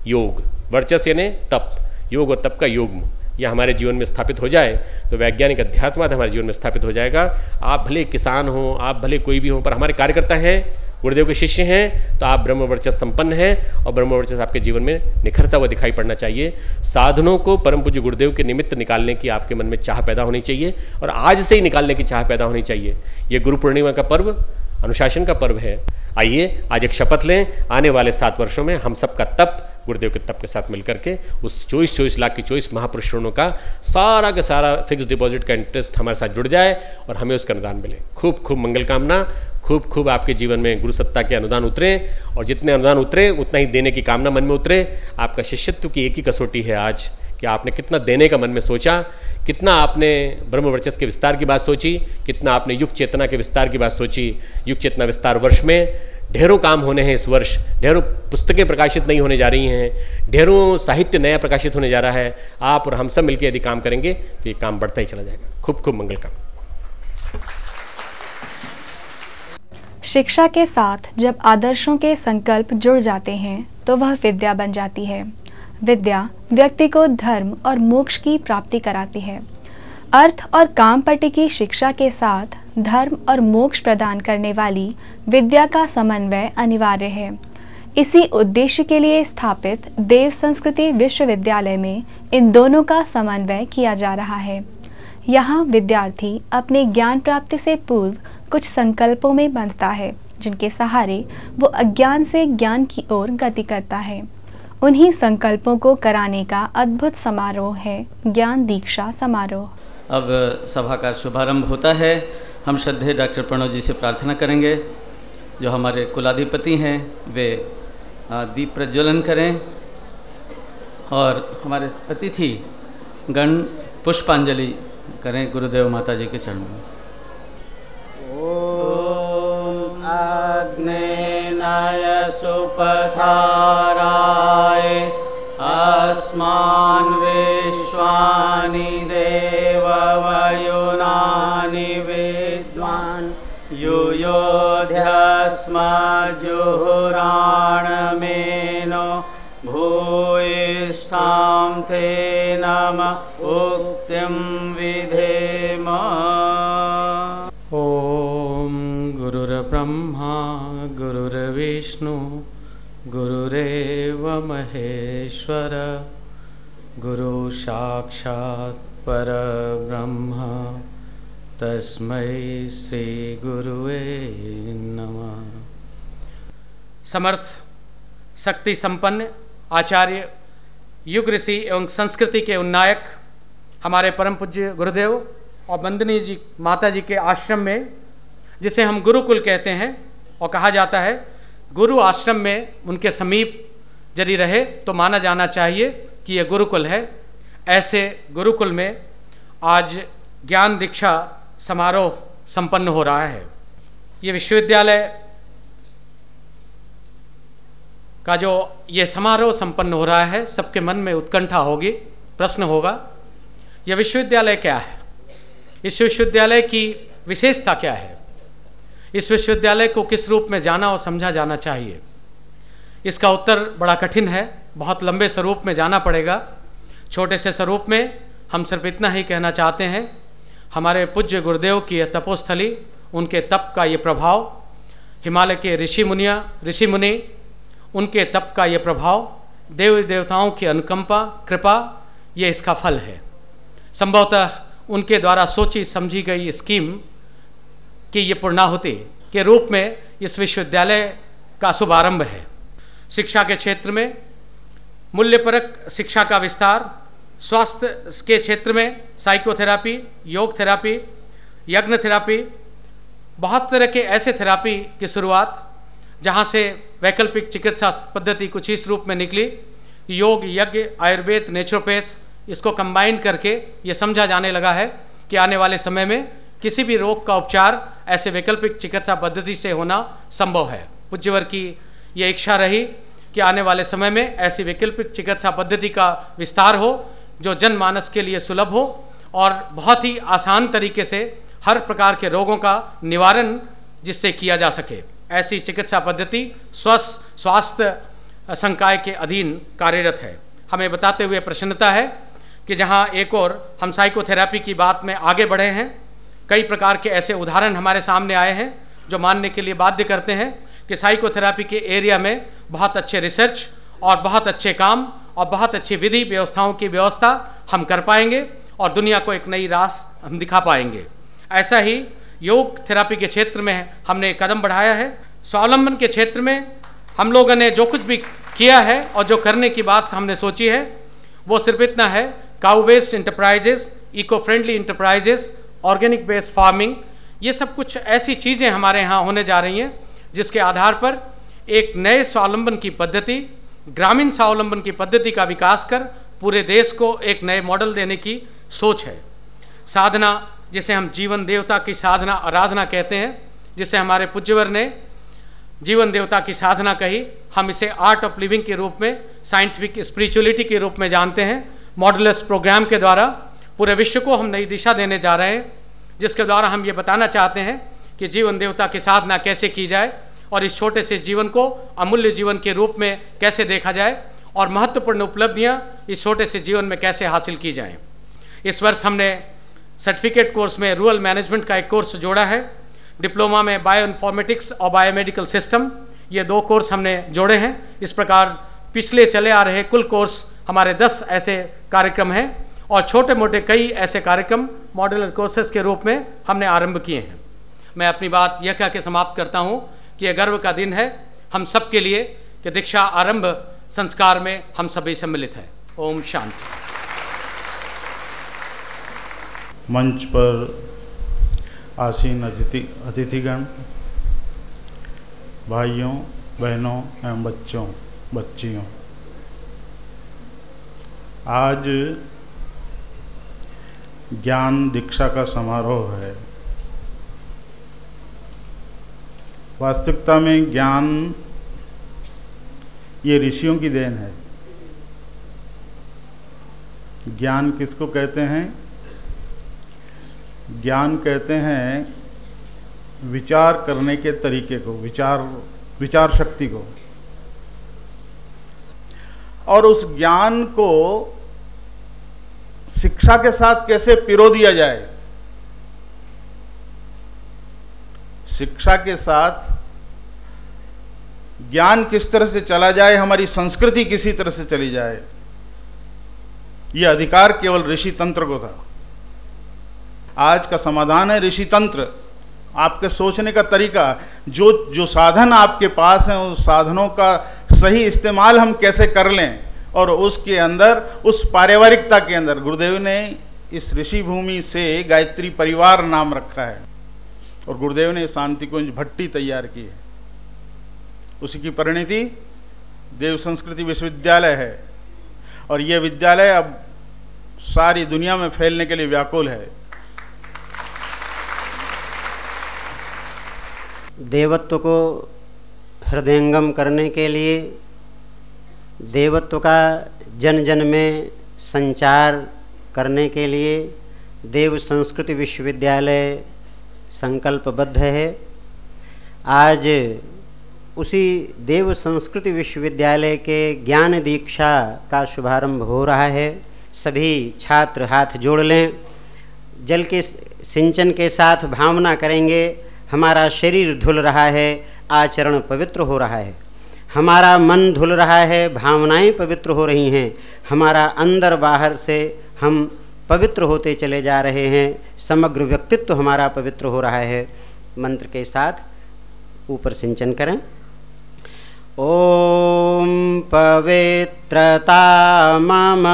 योग, वर्चस्व यानी तप, योग और तप का योग यह हमारे जीवन में स्थापित हो जाए तो वैज्ञानिक अध्यात्मवाद हमारे जीवन में स्थापित हो जाएगा। आप भले किसान हो, आप भले कोई भी हो, पर हमारे कार्यकर्ता हैं, गुरुदेव के शिष्य हैं, तो आप ब्रह्मवर्चस्व संपन्न हैं और ब्रह्मवर्चस्व आपके जीवन में निखरता हुआ दिखाई पड़ना चाहिए। साधनों को परम पूज्य गुरुदेव के निमित्त निकालने की आपके मन में चाह पैदा होनी चाहिए और आज से ही निकालने की चाह पैदा होनी चाहिए। ये गुरु पूर्णिमा का पर्व अनुशासन का पर्व है। आइए आज एक शपथ लें, आने वाले 7 वर्षों में हम सबका तप गुरुदेव के तप के साथ मिलकर के उस 24 लाख की 24 महापुरुषों का सारा का सारा फिक्स डिपॉजिट का इंटरेस्ट हमारे साथ जुड़ जाए और हमें उसका अनुदान मिले। खूब खूब मंगल कामना, खूब खूब आपके जीवन में गुरु सत्ता के अनुदान उतरे और जितने अनुदान उतरे उतना ही देने की कामना मन में उतरे। आपका शिष्यत्व की एक ही कसौटी है आज कि आपने कितना देने का मन में सोचा, कितना आपने ब्रह्मवर्चस्व के विस्तार की बात सोची, कितना आपने युग चेतना के विस्तार की बात सोची। युग चेतना विस्तार वर्ष में ढेरों काम होने हैं। इस वर्ष ढेरों पुस्तकें प्रकाशित नहीं होने जा रही हैं, ढेरों साहित्य नया प्रकाशित होने जा रहा है। आप और हम सब मिलकर यदि काम करेंगे तो ये काम बढ़ता ही चला जाएगा। खूब खूब मंगल काम। शिक्षा के साथ जब आदर्शों के संकल्प जुड़ जाते हैं तो वह विद्या बन जाती है। विद्या व्यक्ति को धर्म और मोक्ष की प्राप्ति कराती है। अर्थ और काम पट्टी की शिक्षा के साथ धर्म और मोक्ष प्रदान करने वाली विद्या का समन्वय अनिवार्य है। इसी उद्देश्य के लिए स्थापित देव संस्कृति विश्वविद्यालय में इन दोनों का समन्वय किया जा रहा है। यहाँ विद्यार्थी अपने ज्ञान प्राप्ति से पूर्व कुछ संकल्पों में बंधता है जिनके सहारे वो अज्ञान से ज्ञान की ओर गति करता है। उन्हीं संकल्पों को कराने का अद्भुत समारोह है ज्ञान दीक्षा समारोह। अब सभा का शुभारंभ होता है। हम श्रद्धेय डॉक्टर प्रणव जी से प्रार्थना करेंगे, जो हमारे कुलाधिपति हैं, वे दीप प्रज्वलन करें और हमारे अतिथि गण पुष्पांजलि करें गुरुदेव माता जी के चरणों में। ओम आग्नेय सुपथाराय अस्मान् विश्वानि देववयुनानि विद्वान् युयोध्यस्मज्जुहुराणमेनो भूयिष्ठां ते नम उक्तिं विधेम। ओम गुरुर्ब्रह्मा गुरुर्विष्णु गुरुरेव महेश्वर गुरु साक्षात् परब्रह्म तस्मै श्री गुरुवे नमः। समर्थ शक्ति संपन्न आचार्य युग ऋषि एवं संस्कृति के उन्नायक हमारे परम पूज्य गुरुदेव और वंदनीय जी माता जी के आश्रम में, जिसे हम गुरुकुल कहते हैं और कहा जाता है, गुरु आश्रम में उनके समीप यदि रहे तो माना जाना चाहिए कि यह गुरुकुल है। ऐसे गुरुकुल में आज ज्ञान दीक्षा समारोह संपन्न हो रहा है। ये विश्वविद्यालय का जो ये समारोह संपन्न हो रहा है, सबके मन में उत्कंठा होगी, प्रश्न होगा, यह विश्वविद्यालय क्या है, इस विश्वविद्यालय की विशेषता क्या है, इस विश्वविद्यालय को किस रूप में जाना और समझा जाना चाहिए। इसका उत्तर बड़ा कठिन है, बहुत लंबे स्वरूप में जाना पड़ेगा। छोटे से स्वरूप में हम सिर्फ इतना ही कहना चाहते हैं, हमारे पूज्य गुरुदेव की यह तपोस्थली, उनके तप का ये प्रभाव, हिमालय के ऋषि मुनि उनके तप का ये प्रभाव, देवी देवताओं की अनुकंपा कृपा, ये इसका फल है। संभवतः उनके द्वारा सोची समझी गई स्कीम कि ये पूर्णाहुति के रूप में इस विश्वविद्यालय का शुभारंभ है। शिक्षा के क्षेत्र में मूल्यपरक शिक्षा का विस्तार, स्वास्थ्य के क्षेत्र में साइकोथेरापी, योग थेरापी, यज्ञ थेरापी, बहुत तरह के ऐसे थेरापी की शुरुआत, जहाँ से वैकल्पिक चिकित्सा पद्धति कुछ इस रूप में निकली, योग, यज्ञ, आयुर्वेद, नेचुरोपैथ, इसको कंबाइन करके ये समझा जाने लगा है कि आने वाले समय में किसी भी रोग का उपचार ऐसे वैकल्पिक चिकित्सा पद्धति से होना संभव है। पूज्यवर की ये इच्छा रही कि आने वाले समय में ऐसी वैकल्पिक चिकित्सा पद्धति का विस्तार हो जो जनमानस के लिए सुलभ हो और बहुत ही आसान तरीके से हर प्रकार के रोगों का निवारण जिससे किया जा सके। ऐसी चिकित्सा पद्धति स्वास्थ्य संकाय के अधीन कार्यरत है। हमें बताते हुए प्रसन्नता है कि जहां एक और हम साइकोथेरापी की बात में आगे बढ़े हैं, कई प्रकार के ऐसे उदाहरण हमारे सामने आए हैं जो मानने के लिए बाध्य करते हैं कि साइकोथेरापी के एरिया में बहुत अच्छे रिसर्च और बहुत अच्छे काम और बहुत अच्छी विधि व्यवस्थाओं की व्यवस्था हम कर पाएंगे और दुनिया को एक नई राह हम दिखा पाएंगे। ऐसा ही योग थेरापी के क्षेत्र में हमने कदम बढ़ाया है। स्वावलंबन के क्षेत्र में हम लोगों ने जो कुछ भी किया है और जो करने की बात हमने सोची है वो सिर्फ इतना है, cow based enterprises, eco friendly enterprises, organic based farming, ये सब कुछ ऐसी चीज़ें हमारे यहाँ होने जा रही हैं जिसके आधार पर एक नए स्वावलंबन की पद्धति, ग्रामीण स्वावलंबन की पद्धति का विकास कर पूरे देश को एक नए मॉडल देने की सोच है। साधना, जिसे हम जीवन देवता की साधना आराधना कहते हैं, जिसे हमारे पूज्यवर ने जीवन देवता की साधना कही, हम इसे आर्ट ऑफ लिविंग के रूप में, साइंटिफिक स्पिरिचुअलिटी के रूप में जानते हैं। मॉडुलस प्रोग्राम के द्वारा पूरे विश्व को हम नई दिशा देने जा रहे हैं, जिसके द्वारा हम ये बताना चाहते हैं कि जीवन देवता की साधना कैसे की जाए और इस छोटे से जीवन को अमूल्य जीवन के रूप में कैसे देखा जाए और महत्वपूर्ण उपलब्धियां इस छोटे से जीवन में कैसे हासिल की जाएं। इस वर्ष हमने सर्टिफिकेट कोर्स में रूरल मैनेजमेंट का एक कोर्स जोड़ा है, डिप्लोमा में बायो इन्फॉर्मेटिक्स और बायोमेडिकल सिस्टम, ये 2 कोर्स हमने जोड़े हैं। इस प्रकार पिछले चले आ रहे कुल कोर्स हमारे 10 ऐसे कार्यक्रम हैं और छोटे मोटे कई ऐसे कार्यक्रम मॉड्यूलर कोर्सेज के रूप में हमने आरंभ किए हैं। मैं अपनी बात यह कह के समाप्त करता हूँ कि यह गर्व का दिन है हम सब के लिए कि दीक्षा आरंभ संस्कार में हम सभी सम्मिलित हैं। ओम शांति। मंच पर आसीन अतिथिगण, भाइयों बहनों एवं बच्चियों, आज ज्ञान दीक्षा का समारोह है। वास्तविकता में ज्ञान ये ऋषियों की देन है। ज्ञान किसको कहते हैं? ज्ञान कहते हैं विचार करने के तरीके को, विचार शक्ति को, और उस ज्ञान को शिक्षा के साथ कैसे पिरो दिया जाए, शिक्षा के साथ ज्ञान किस तरह से चला जाए, हमारी संस्कृति किसी तरह से चली जाए, यह अधिकार केवल ऋषि तंत्र को था। आज का समाधान है ऋषि तंत्र। आपके सोचने का तरीका, जो साधन आपके पास हैं, उस साधनों का सही इस्तेमाल हम कैसे कर लें, और उसके अंदर, उस पारिवारिकता के अंदर गुरुदेव ने इस ऋषि भूमि से गायत्री परिवार नाम रखा है, और गुरुदेव ने शांति कुंज भट्टी तैयार की है। उसी की परिणति देव संस्कृति विश्वविद्यालय है, और यह विद्यालय अब सारी दुनिया में फैलने के लिए व्याकुल है। देवत्व को हृदयंगम करने के लिए, देवत्व का जन जन में संचार करने के लिए देव संस्कृति विश्वविद्यालय संकल्पबद्ध है। आज उसी देव संस्कृति विश्वविद्यालय के ज्ञान दीक्षा का शुभारंभ हो रहा है। सभी छात्र हाथ जोड़ लें, जल के सिंचन के साथ भावना करेंगे, हमारा शरीर धुल रहा है, आचरण पवित्र हो रहा है, हमारा मन धुल रहा है, भावनाएं पवित्र हो रही हैं, हमारा अंदर बाहर से हम पवित्र होते चले जा रहे हैं, समग्र व्यक्तित्व हमारा पवित्र हो रहा है। मंत्र के साथ ऊपर सिंचन करें। ओम पवित्रता मम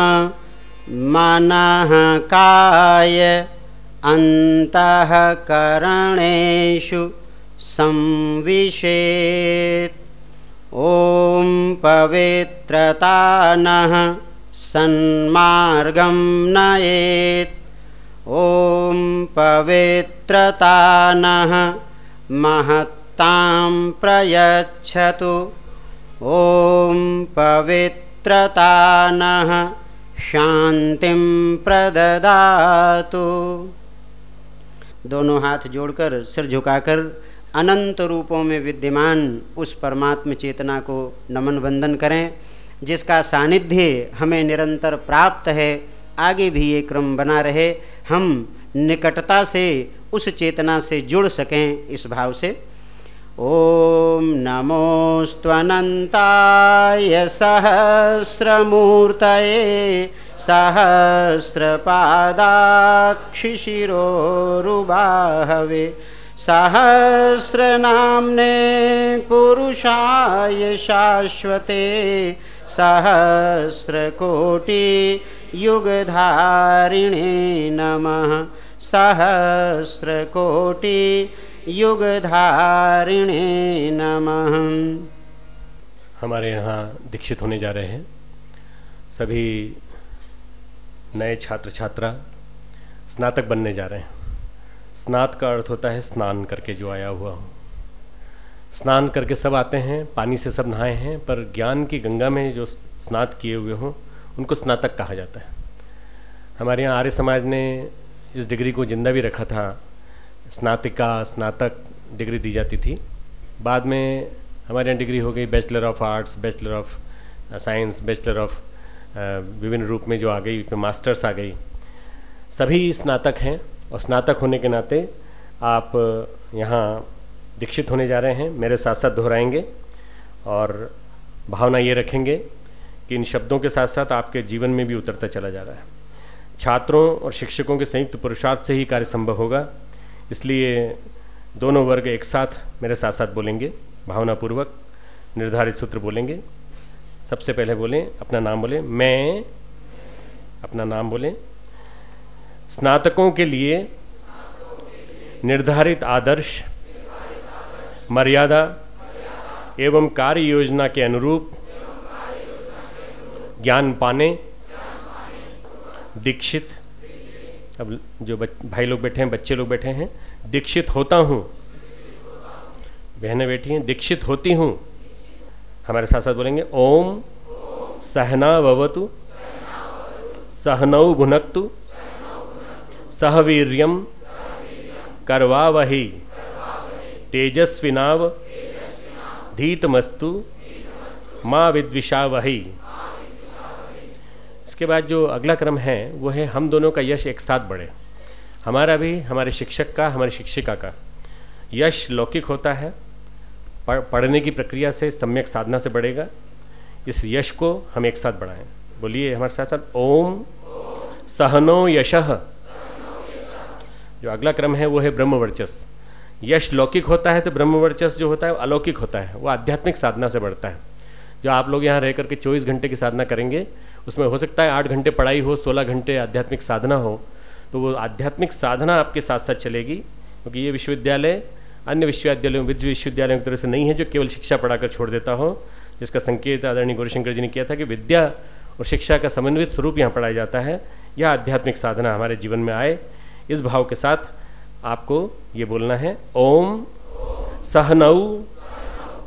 मनः काय अंतःकरणेषु संविशेत्। ओम पवित्रता नः सन्मार्गं नयेत्। ओम पवित्रता नः महत्तां प्रयच्छतु। ओम पवित्रता नः शांतिं प्रददातु। दोनों हाथ जोड़कर सिर झुकाकर अनंत रूपों में विद्यमान उस परमात्म चेतना को नमन वंदन करें, जिसका सानिध्य हमें निरंतर प्राप्त है। आगे भी ये क्रम बना रहे, हम निकटता से उस चेतना से जुड़ सकें, इस भाव से। ओम नमोस्त्वनंताय सहस्रमूर्तये सहस्रपादाक्षिशिरोरुबाहवे सहस्रनाम्ने पुरुषाय शाश्वते सहस्रकोटियुगधारिणे नमः। सहस्रकोटियुगधारिणे नमः। हमारे यहाँ दीक्षित होने जा रहे हैं सभी नए छात्र छात्रा, स्नातक बनने जा रहे हैं। स्नात का अर्थ होता है स्नान करके जो आया हुआ हो। स्नान करके सब आते हैं, पानी से सब नहाए हैं, पर ज्ञान की गंगा में जो स्नात किए हुए हों उनको स्नातक कहा जाता है। हमारे यहाँ आर्य समाज ने इस डिग्री को जिंदा भी रखा था। स्नातिका, स्नातक डिग्री दी जाती थी। बाद में हमारे यहाँ डिग्री हो गई bachelor of arts, bachelor of science, bachelor of विभिन्न रूप में जो आ गई, मास्टर्स आ गई। सभी स्नातक हैं, और स्नातक होने के नाते आप यहाँ दीक्षित होने जा रहे हैं। मेरे साथ साथ दोहराएंगे और भावना ये रखेंगे कि इन शब्दों के साथ साथ आपके जीवन में भी उतरता चला जा रहा है। छात्रों और शिक्षकों के संयुक्त पुरुषार्थ से ही कार्य संभव होगा, इसलिए दोनों वर्ग एक साथ मेरे साथ साथ बोलेंगे, भावनापूर्वक निर्धारित सूत्र बोलेंगे। सबसे पहले बोलें, अपना नाम बोलें। मैं, अपना नाम बोलें। स्नातकों के लिए निर्धारित आदर्श, मर्यादा एवं कार्य योजना के अनुरूप ज्ञान पाने दीक्षित, अब जो भाई लोग बैठे हैं, बच्चे लोग बैठे हैं, दीक्षित होता हूँ, बहनें बैठी हैं, दीक्षित होती हूँ। हमारे साथ साथ बोलेंगे ओम सहना भवतु सहनौ भुनक्तु सहवीर्यम करवावहि तेजस्विनाव धीतमस्तु माँ विद्विषावहि। इसके बाद जो अगला क्रम है वो है हम दोनों का यश एक साथ बढ़े। हमारा भी, हमारे शिक्षक का, हमारी शिक्षिका का यश लौकिक होता है, पढ़ने की प्रक्रिया से, सम्यक साधना से बढ़ेगा। इस यश को हम एक साथ बढ़ाएं। बोलिए हमारे साथ साथ ओम सहनो यशः। जो अगला क्रम है वो है ब्रह्मवर्चस। यश लौकिक होता है तो ब्रह्मवर्चस जो होता है वो अलौकिक होता है, वो आध्यात्मिक साधना से बढ़ता है। जो आप लोग यहाँ रह करके 24 घंटे की साधना करेंगे उसमें हो सकता है 8 घंटे पढ़ाई हो, 16 घंटे आध्यात्मिक साधना हो, तो वो आध्यात्मिक साधना आपके साथ साथ चलेगी। क्योंकि ये विश्वविद्यालय अन्य विश्वविद्यालयों, विश्वविद्यालयों की तरह से नहीं है जो केवल शिक्षा पढ़ाकर छोड़ देता हो, जिसका संकेत आदरणीय गौरीशंकर जी ने किया था कि विद्या और शिक्षा का समन्वित स्वरूप यहाँ पढ़ाया जाता है। यह आध्यात्मिक साधना हमारे जीवन में आए, इस भाव के साथ आपको ये बोलना है ओम सहनौ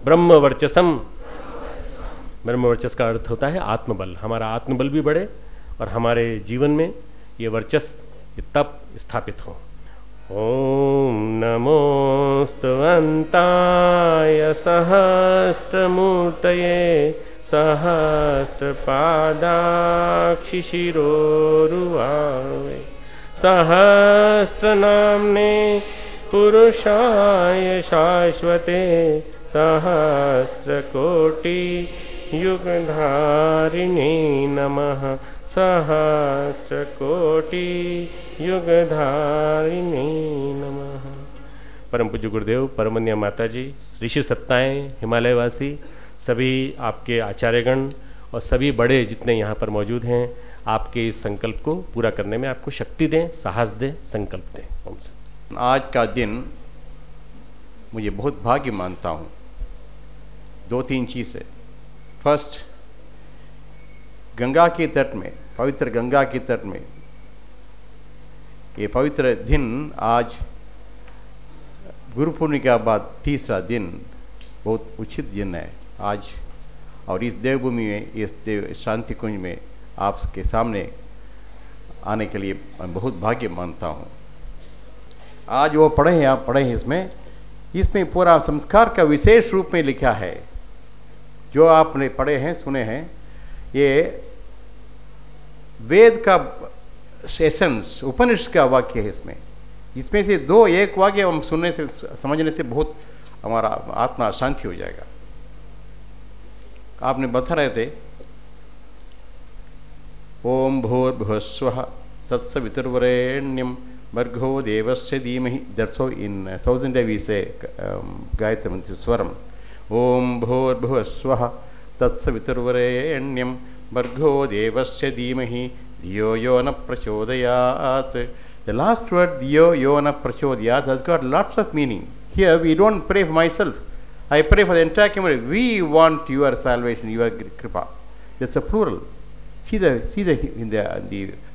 ब्रह्मवर्चसम। ब्रह्मवर्चस का अर्थ होता है आत्मबल। हमारा आत्मबल भी बढ़े और हमारे जीवन में ये वर्चस, ये तप स्थापित हो। ओम नमोस्तवन्ताय सहस्त्रमूर्तये सहस्रपादाक्षिशिरोरुवावे सहस्रनाम्ने पुरुषाय शाश्वते सहस्रकोटि युगधारिणे नमः सहस्रकोटि युगधारिणे नमः। परम पूज्य गुरुदेव, परमन्या माता जी, ऋषि सत्ताएं, हिमालयवासी, सभी आपके आचार्यगण और सभी बड़े जितने यहाँ पर मौजूद हैं, आपके इस संकल्प को पूरा करने में आपको शक्ति दें, साहस दें, संकल्प दें। ओम से। आज का दिन मुझे बहुत भाग्य मानता हूँ। 2-3 चीज़ें। फर्स्ट, गंगा के तट में, पवित्र गंगा के तट में ये पवित्र दिन, आज गुरु पूर्णिमा के बाद तीसरा दिन, बहुत उचित दिन है आज। और इस देवभूमि में, इस देव शांति कुंज में आपके सामने आने के लिए मैं बहुत भाग्य मानता हूँ। आज वो पढ़े हैं, आप पढ़े हैं, इसमें पूरा संस्कार का विशेष रूप में लिखा है। जो आपने पढ़े हैं, सुने हैं, ये वेद का एसेंस, उपनिषद का वाक्य है। इसमें से एक वाक्य हम सुनने से, समझने से बहुत हमारा आत्मा शांति हो जाएगा। आपने बता रहे थे ओम भूर्भुवस्वः तत्सवितुर्वरेण्यं भर्गो देवस्य धीमहि। दैट्स हाउ इन 1000 वी से गायत्री मंत्र स्वरम। ओम भूर्भुवस्वः तत्सवितुर्वरेण्यं भर्गो देवस्य धीमहि धियो यो न प्रचोदयात्। The last word, धियो यो न प्रचोदयात्, has got lots of meaning. Here we don't pray for myself. I pray for the entire community. We want your salvation, your kripa. That's a plural. See the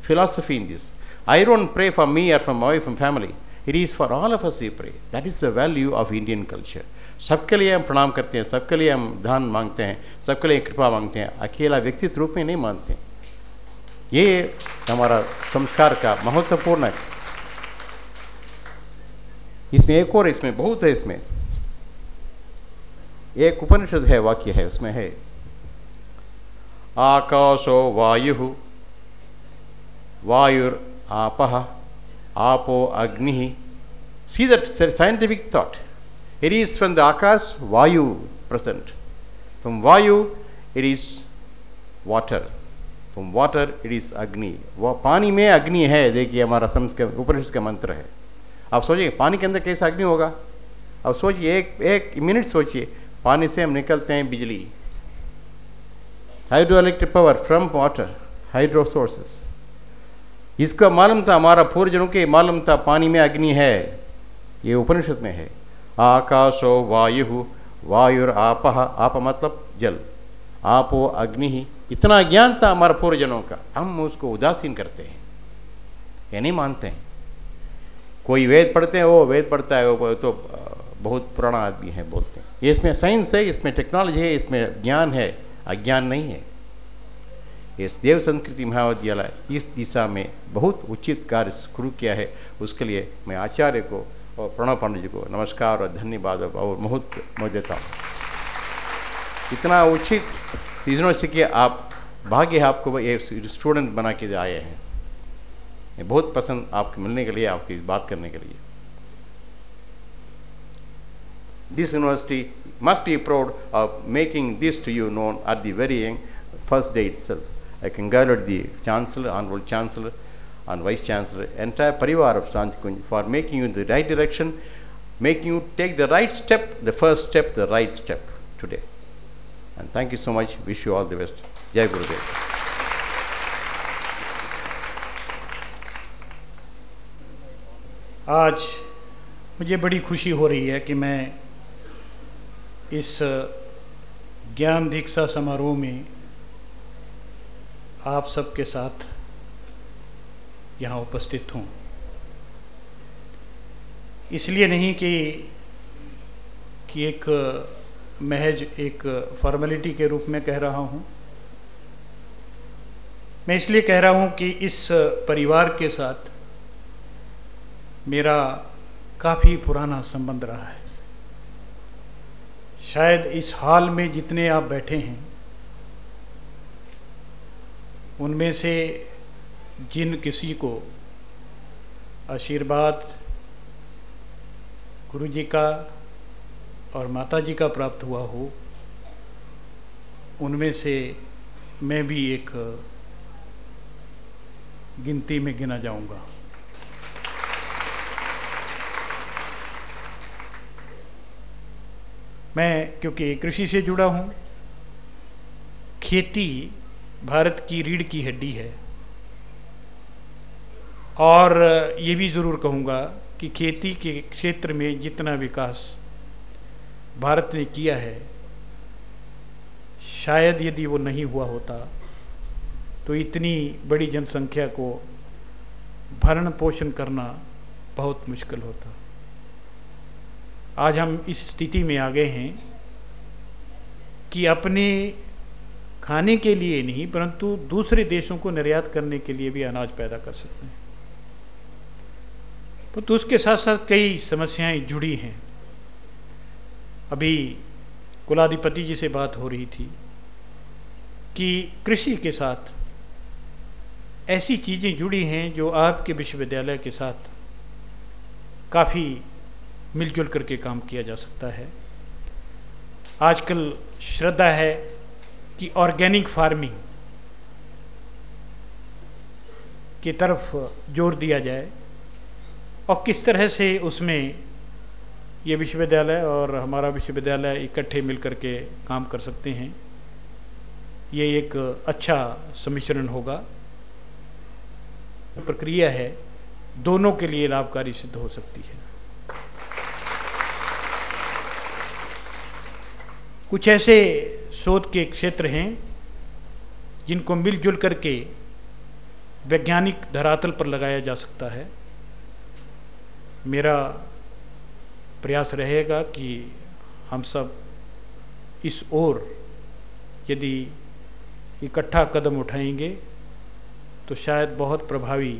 philosophy in this. I don't pray for me or for my wife and family. It is for all of us we pray. That is the value of Indian culture. सबके लिए हम प्रणाम करते हैं, सबके लिए हम दान मांगते हैं, सबके लिए कृपा मांगते हैं, अकेला व्यक्तित्व रूप में नहीं मानते हैं। ये हमारा संस्कार का महत्वपूर्ण है। इसमें एक और, इसमें बहुत है। इसमें एक उपनिषद है, वाक्य है, उसमें है आकाशो वायु वायुर आपः आपो अग्नि। See that scientific thought. It is from the Akash, Vayu present. From Vayu, it is water. From water, it is Agni. वो पानी में अग्नि है। देखिए हमारा संस्कृत उपनिषद का मंत्र है। आप सोचिए पानी के अंदर कैसा अग्नि होगा। अब सोचिए, एक मिनट सोचिए, पानी से हम निकलते हैं बिजली, hydro electric power from water, hydro sources. इसका मालूम था, हमारा पूर्वजनों के मालूम था पानी में अग्नि है, ये उपनिषद में है। आकाशो वायु वायुर आपह, आप मतलब जल, आपो अग्नि ही, इतना ज्ञान था हमारे पूर्वजनों का, हम उसको उदासीन करते हैं, ये नहीं मानते हैं। कोई वेद पढ़ते हैं, वो वेद पढ़ता है, वो तो बहुत पुराना आदमी है बोलते हैं। ये इसमें साइंस है, इसमें टेक्नोलॉजी है, इसमें ज्ञान है, अज्ञान नहीं है। इस देव संस्कृति महाविद्यालय इस दिशा में बहुत उचित कार्य शुरू किया है, उसके लिए मैं आचार्य को और प्रणव पांडे जी को नमस्कार और धन्यवाद और बहुत मैं देता हूँ। इतना उचित यूनिवर्सिटी के आप भाग्य है, आपको ये स्टूडेंट बना के आए हैं। मैं बहुत पसंद आपके मिलने के लिए, आपकी बात करने के लिए। This university must be proud of making this to you known at the very first day itself. I congratulate the Chancellor, Honorable Chancellor and Vice Chancellor, entire Parivar of Shanti Kunj for making you in the right direction, making you take the right step, the first step, the right step today. And thank you so much. Wish you all the best. Jai Gurudev. आज मुझे बड़ी खुशी हो रही है कि मैं इस ज्ञान दीक्षा समारोह में आप सबके साथ यहाँ उपस्थित हूँ। इसलिए नहीं कि एक महज एक फॉर्मेलिटी के रूप में कह रहा हूँ, मैं इसलिए कह रहा हूँ कि इस परिवार के साथ मेरा काफ़ी पुराना संबंध रहा है। शायद इस हाल में जितने आप बैठे हैं उनमें से जिन किसी को आशीर्वाद गुरु जी का और माता जी का प्राप्त हुआ हो, उनमें से मैं भी एक गिनती में गिना जाऊंगा। मैं क्योंकि कृषि से जुड़ा हूँ, खेती भारत की रीढ़ की हड्डी है, और ये भी ज़रूर कहूँगा कि खेती के क्षेत्र में जितना विकास भारत ने किया है, शायद यदि वो नहीं हुआ होता तो इतनी बड़ी जनसंख्या को भरण पोषण करना बहुत मुश्किल होता। आज हम इस स्थिति में आ गए हैं कि अपने खाने के लिए नहीं परंतु दूसरे देशों को निर्यात करने के लिए भी अनाज पैदा कर सकते हैं। तो उसके साथ साथ कई समस्याएं जुड़ी हैं। अभी कुलाधिपति जी से बात हो रही थी कि कृषि के साथ ऐसी चीज़ें जुड़ी हैं जो आपके विश्वविद्यालय के साथ काफ़ी मिलजुल करके काम किया जा सकता है। आजकल श्रद्धा है कि ऑर्गेनिक फार्मिंग की तरफ जोर दिया जाए और किस तरह से उसमें ये विश्वविद्यालय और हमारा विश्वविद्यालय इकट्ठे मिलकर के काम कर सकते हैं। ये एक अच्छा सम्मिश्रण होगा, प्रक्रिया है, दोनों के लिए लाभकारी सिद्ध हो सकती है। कुछ ऐसे शोध के क्षेत्र हैं जिनको मिलजुल करके वैज्ञानिक धरातल पर लगाया जा सकता है। मेरा प्रयास रहेगा कि हम सब इस ओर यदि इकट्ठा कदम उठाएंगे तो शायद बहुत प्रभावी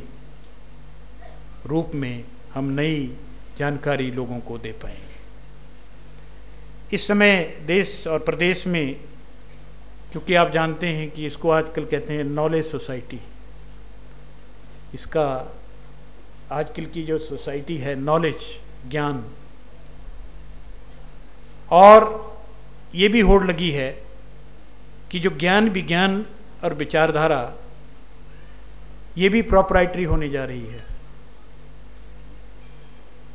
रूप में हम नई जानकारी लोगों को दे पाएंगे। इस समय देश और प्रदेश में, क्योंकि आप जानते हैं कि इसको आजकल कहते हैं नॉलेज सोसाइटी, इसका आजकल की जो सोसाइटी है नॉलेज ज्ञान, और ये भी होड़ लगी है कि जो ज्ञान विज्ञान और विचारधारा ये भी प्रोप्राइटरी होने जा रही है।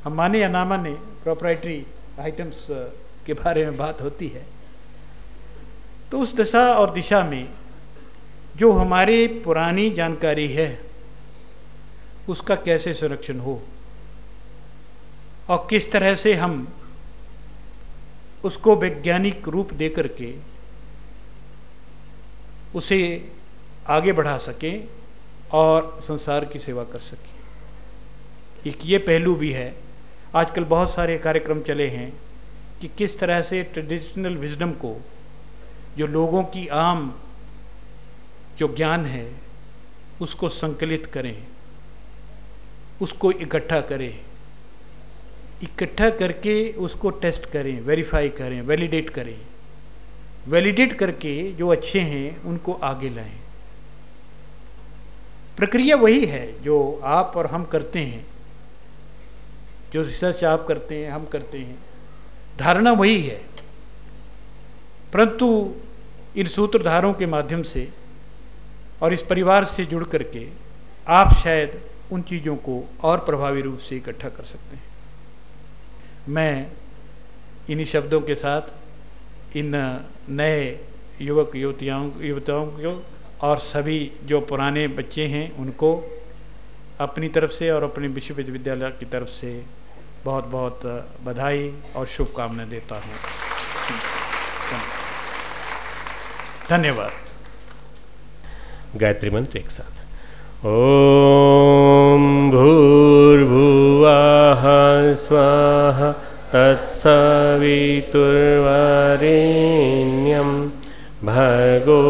हम माने या ना माने प्रोप्राइटरी आइटम्स के बारे में बात होती है, तो उस दशा और दिशा में जो हमारी पुरानी जानकारी है उसका कैसे संरक्षण हो और किस तरह से हम उसको वैज्ञानिक रूप दे करके उसे आगे बढ़ा सकें और संसार की सेवा कर सकें। एक ये पहलू भी है। आजकल बहुत सारे कार्यक्रम चले हैं कि किस तरह से ट्रेडिशनल विजडम को, जो लोगों की आम जो ज्ञान है, उसको संकलित करें, उसको इकट्ठा करें, इकट्ठा करके उसको टेस्ट करें, वेरीफाई करें, वैलिडेट करें, वैलिडेट करके जो अच्छे हैं उनको आगे लाएं। प्रक्रिया वही है जो आप और हम करते हैं, जो रिसर्च आप करते हैं, हम करते हैं, धारणा वही है, परंतु इन सूत्रधारों के माध्यम से और इस परिवार से जुड़ करके आप शायद उन चीज़ों को और प्रभावी रूप से इकट्ठा कर सकते हैं। मैं इन्हीं शब्दों के साथ इन नए युवक युवताओं को और सभी जो पुराने बच्चे हैं उनको अपनी तरफ से और अपने विश्वविद्यालय की तरफ से बहुत बहुत बधाई और शुभकामनाएं देता हूँ। धन्यवाद। गायत्री मंत्र एक साथ। ओम भूर्भुवः स्वाहा तत्सवितुर्वरेण्यं भर्गो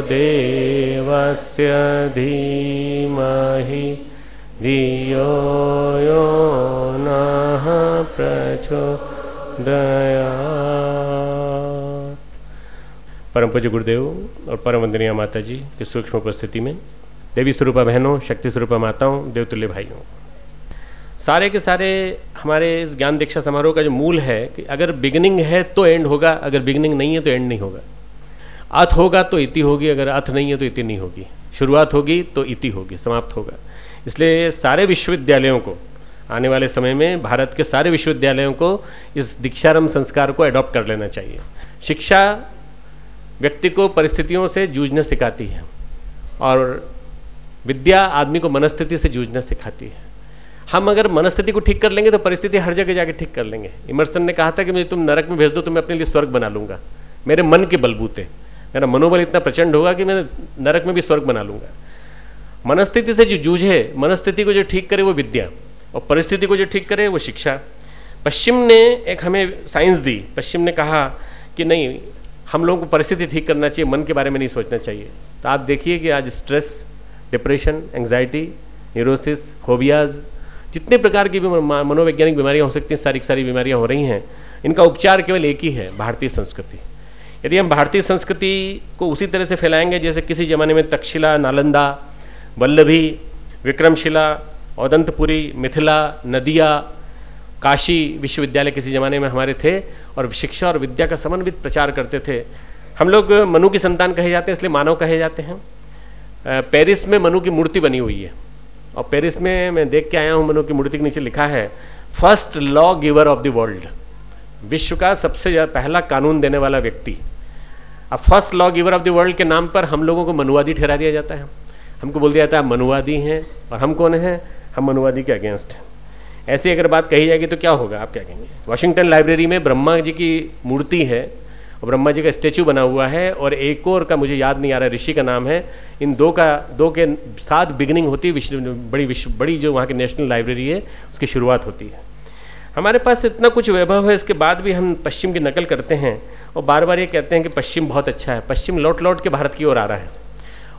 देवस्य धीमहि धियो यो नः प्रचोदयात्। परम पूज्य गुरुदेव और परम वंदनीय माता जी की सूक्ष्म उपस्थिति में, देवी स्वरूपा बहनों, शक्ति स्वरूपा माताओं, देवतुल्य भाइयों, सारे के सारे हमारे इस ज्ञान दीक्षा समारोह का जो मूल है कि अगर बिगिनिंग है तो एंड होगा, अगर बिगिनिंग नहीं है तो एंड नहीं होगा। अथ होगा तो इति होगी, अगर अथ नहीं है तो इति नहीं होगी। शुरुआत होगी तो इति होगी, समाप्त होगा। इसलिए सारे विश्वविद्यालयों को आने वाले समय में, भारत के सारे विश्वविद्यालयों को इस दीक्षारंभ संस्कार को अडॉप्ट कर लेना चाहिए। शिक्षा व्यक्ति को परिस्थितियों से जूझना सिखाती है और विद्या आदमी को मनस्थिति से जूझना सिखाती है। हम अगर मनस्थिति को ठीक कर लेंगे तो परिस्थिति हर जगह जाके ठीक कर लेंगे। इमर्सन ने कहा था कि मुझे तुम नरक में भेज दो तो मैं अपने लिए स्वर्ग बना लूंगा, मेरे मन के बलबूते। मेरा मनोबल इतना प्रचंड होगा कि मैं नरक में भी स्वर्ग बना लूंगा। मनस्थिति से जो जूझे, मनस्थिति को जो ठीक करे वो विद्या, और परिस्थिति को जो ठीक करे वो शिक्षा। पश्चिम ने एक हमें साइंस दी। पश्चिम ने कहा कि नहीं, हम लोगों को परिस्थिति ठीक करना चाहिए, मन के बारे में नहीं सोचना चाहिए। तो आप देखिए कि आज stress, depression, anxiety, neurosis, phobias, जितने प्रकार की भी मनोवैज्ञानिक बीमारियां हो सकती हैं, सारी सारी बीमारियां हो रही हैं। इनका उपचार केवल एक ही है, भारतीय संस्कृति। यदि हम भारतीय संस्कृति को उसी तरह से फैलाएंगे जैसे किसी ज़माने में तक्षशिला, नालंदा, वल्लभी, विक्रमशिला, औदंतपुरी, मिथिला, नदिया, काशी विश्वविद्यालय किसी ज़माने में हमारे थे और शिक्षा और विद्या का समन्वित प्रचार करते थे। हम लोग मनु की संतान कहे जाते हैं, इसलिए मानव कहे जाते हैं। पेरिस में मनु की मूर्ति बनी हुई है और पेरिस में मैं देख के आया हूँ, मनु की मूर्ति के नीचे लिखा है first law giver of the world, विश्व का सबसे पहला कानून देने वाला व्यक्ति। अब first law giver of the world के नाम पर हम लोगों को मनुवादी ठहरा दिया जाता है। हमको बोल दिया जाता है मनुवादी हैं, और हम कौन हैं? हम मनुवादी के अगेंस्ट हैं। ऐसी अगर बात कही जाएगी तो क्या होगा, आप क्या कहेंगे? वाशिंगटन लाइब्रेरी में ब्रह्मा जी की मूर्ति है और ब्रह्मा जी का स्टेचू बना हुआ है, और एक और का मुझे याद नहीं आ रहा ऋषि का नाम है। इन दो के साथ बिगिनिंग होती है, बड़ी जो वहाँ की नेशनल लाइब्रेरी है उसकी शुरुआत होती है। हमारे पास इतना कुछ वैभव है, इसके बाद भी हम पश्चिम की नकल करते हैं और बार बार ये कहते हैं कि पश्चिम बहुत अच्छा है। पश्चिम लौट लौट के भारत की ओर आ रहा है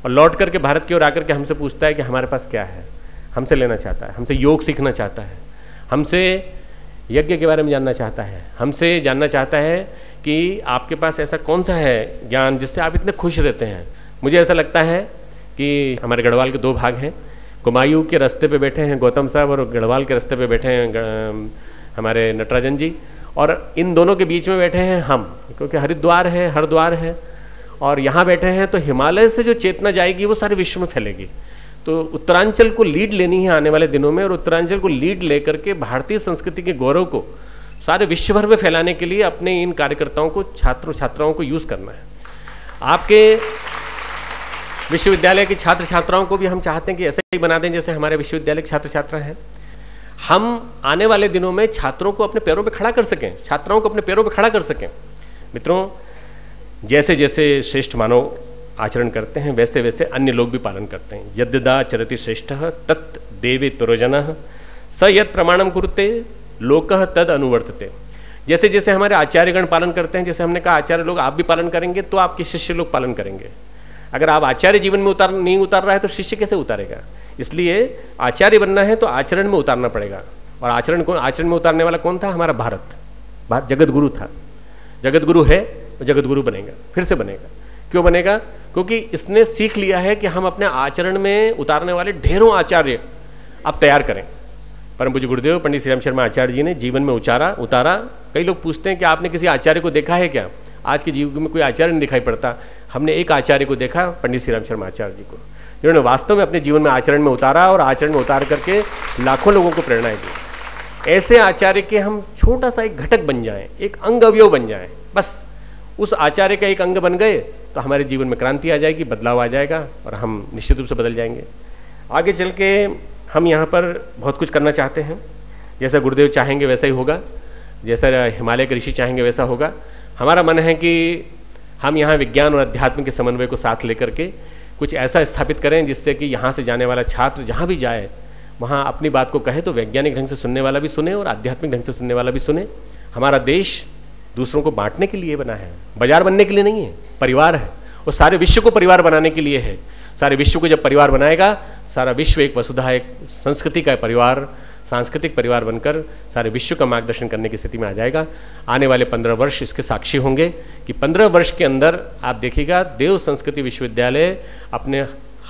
और लौट करके भारत की ओर आकर के हमसे पूछता है कि हमारे पास क्या है, हमसे लेना चाहता है, हमसे योग सीखना चाहता है, हमसे यज्ञ के बारे में जानना चाहता है, हमसे जानना चाहता है कि आपके पास ऐसा कौन सा है ज्ञान जिससे आप इतने खुश रहते हैं। मुझे ऐसा लगता है कि हमारे गढ़वाल के दो भाग हैं, कुमायूं के रास्ते पे बैठे हैं गौतम साहब और गढ़वाल के रास्ते पे बैठे हैं हमारे नटराजन जी, और इन दोनों के बीच में बैठे हैं हम, क्योंकि हरिद्वार है, हरिद्वार है, और यहाँ बैठे हैं तो हिमालय से जो चेतना जाएगी वो सारे विश्व में फैलेगी। तो उत्तरांचल को लीड लेनी है आने वाले दिनों में, और उत्तरांचल को लीड लेकर के भारतीय संस्कृति के गौरव को सारे विश्व भर में फैलाने के लिए अपने इन कार्यकर्ताओं को, छात्रों छात्राओं को यूज करना है। आपके विश्वविद्यालय के छात्र छात्राओं को भी हम चाहते हैं कि ऐसे ही बना दें जैसे हमारे विश्वविद्यालय के छात्र छात्रा हैं। हम आने वाले दिनों में छात्रों को अपने पैरों पे खड़ा कर सकें, छात्राओं को अपने पैरों पे खड़ा कर सकें। मित्रों, जैसे जैसे श्रेष्ठ मानव आचरण करते हैं वैसे वैसे अन्य लोग भी पालन करते हैं। यद्यदा चरति श्रेष्ठः तत् देवे तुरजनः स यत् प्रमाणम कुरुते लोकः तद अनुवर्तते। जैसे जैसे हमारे आचार्यगण पालन करते हैं, जैसे हमने कहा आचार्य लोग आप भी पालन करेंगे तो आपके शिष्य लोग पालन करेंगे। अगर आप आचार्य जीवन में नहीं उतार रहा है तो शिष्य कैसे उतारेगा? इसलिए आचार्य बनना है तो आचरण में उतारना पड़ेगा। और आचरण में उतारने वाला कौन था? हमारा भारत जगत गुरु था। जगत गुरु है तो जगत गुरु बनेगा, फिर से बनेगा। क्यों बनेगा? क्योंकि इसने सीख लिया है कि हम अपने आचरण में उतारने वाले ढेरों आचार्य अब तैयार करें। परम पूज्य गुरुदेव पंडित श्री राम शर्मा आचार्य जी ने जीवन में उतारा। कई लोग पूछते हैं कि आपने किसी आचार्य को देखा है क्या? आज के जीवन में कोई आचार्य नहीं दिखाई पड़ता। हमने एक आचार्य को देखा, पंडित श्री राम शर्मा आचार्य जी को, जिन्होंने वास्तव में अपने जीवन में आचरण में उतारा और आचरण में उतार करके लाखों लोगों को प्रेरणाएं दी। ऐसे आचार्य के हम छोटा सा एक घटक बन जाएं, एक अंग अवयव बन जाएं, बस उस आचार्य का एक अंग बन गए तो हमारे जीवन में क्रांति आ जाएगी, बदलाव आ जाएगा और हम निश्चित रूप से बदल जाएंगे। आगे चल के हम यहाँ पर बहुत कुछ करना चाहते हैं। जैसा गुरुदेव चाहेंगे वैसा ही होगा, जैसा हिमालय के ऋषि चाहेंगे वैसा होगा। हमारा मन है कि हम यहाँ विज्ञान और अध्यात्म के समन्वय को साथ लेकर के कुछ ऐसा स्थापित करें जिससे कि यहाँ से जाने वाला छात्र जहाँ भी जाए वहाँ अपनी बात को कहे तो वैज्ञानिक ढंग से सुनने वाला भी सुने और आध्यात्मिक ढंग से सुनने वाला भी सुने। हमारा देश दूसरों को बांटने के लिए बना है, बाजार बनने के लिए नहीं है, परिवार है। और सारे विश्व को परिवार बनाने के लिए है। सारे विश्व को जब परिवार बनाएगा, सारा विश्व एक वसुधा, एक संस्कृति का परिवार, सांस्कृतिक परिवार बनकर सारे विश्व का मार्गदर्शन करने की स्थिति में आ जाएगा। आने वाले 15 वर्ष इसके साक्षी होंगे कि 15 वर्ष के अंदर आप देखिएगा देव संस्कृति विश्वविद्यालय अपने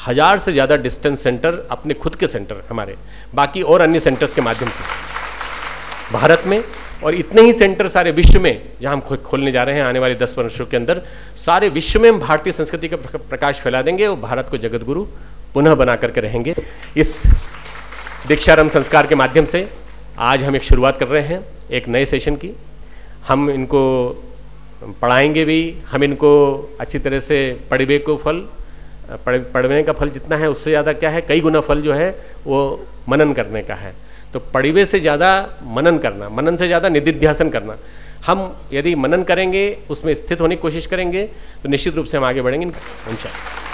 1000 से ज़्यादा डिस्टेंस सेंटर, अपने खुद के सेंटर, हमारे बाकी और अन्य सेंटर्स के माध्यम से भारत में और इतने ही सेंटर सारे विश्व में जहां हम खोलने जा रहे हैं आने वाले 10 वर्षों के अंदर, सारे विश्व में हम भारतीय संस्कृति का प्रकाश फैला देंगे और भारत को जगत गुरु पुनः बना करके रहेंगे। इस दीक्षारंभ संस्कार के माध्यम से आज हम एक शुरुआत कर रहे हैं एक नए सेशन की। हम इनको पढ़ाएंगे भी, हम इनको अच्छी तरह से पढ़वे को फल, पढ़ने का फल जितना है उससे ज़्यादा क्या है, कई गुना फल जो है वो मनन करने का है। तो पढ़वे से ज़्यादा मनन करना, मनन से ज़्यादा निधिध्यासन करना। हम यदि मनन करेंगे, उसमें स्थित होने की कोशिश करेंगे तो निश्चित रूप से हम आगे बढ़ेंगे इंशाअल्लाह।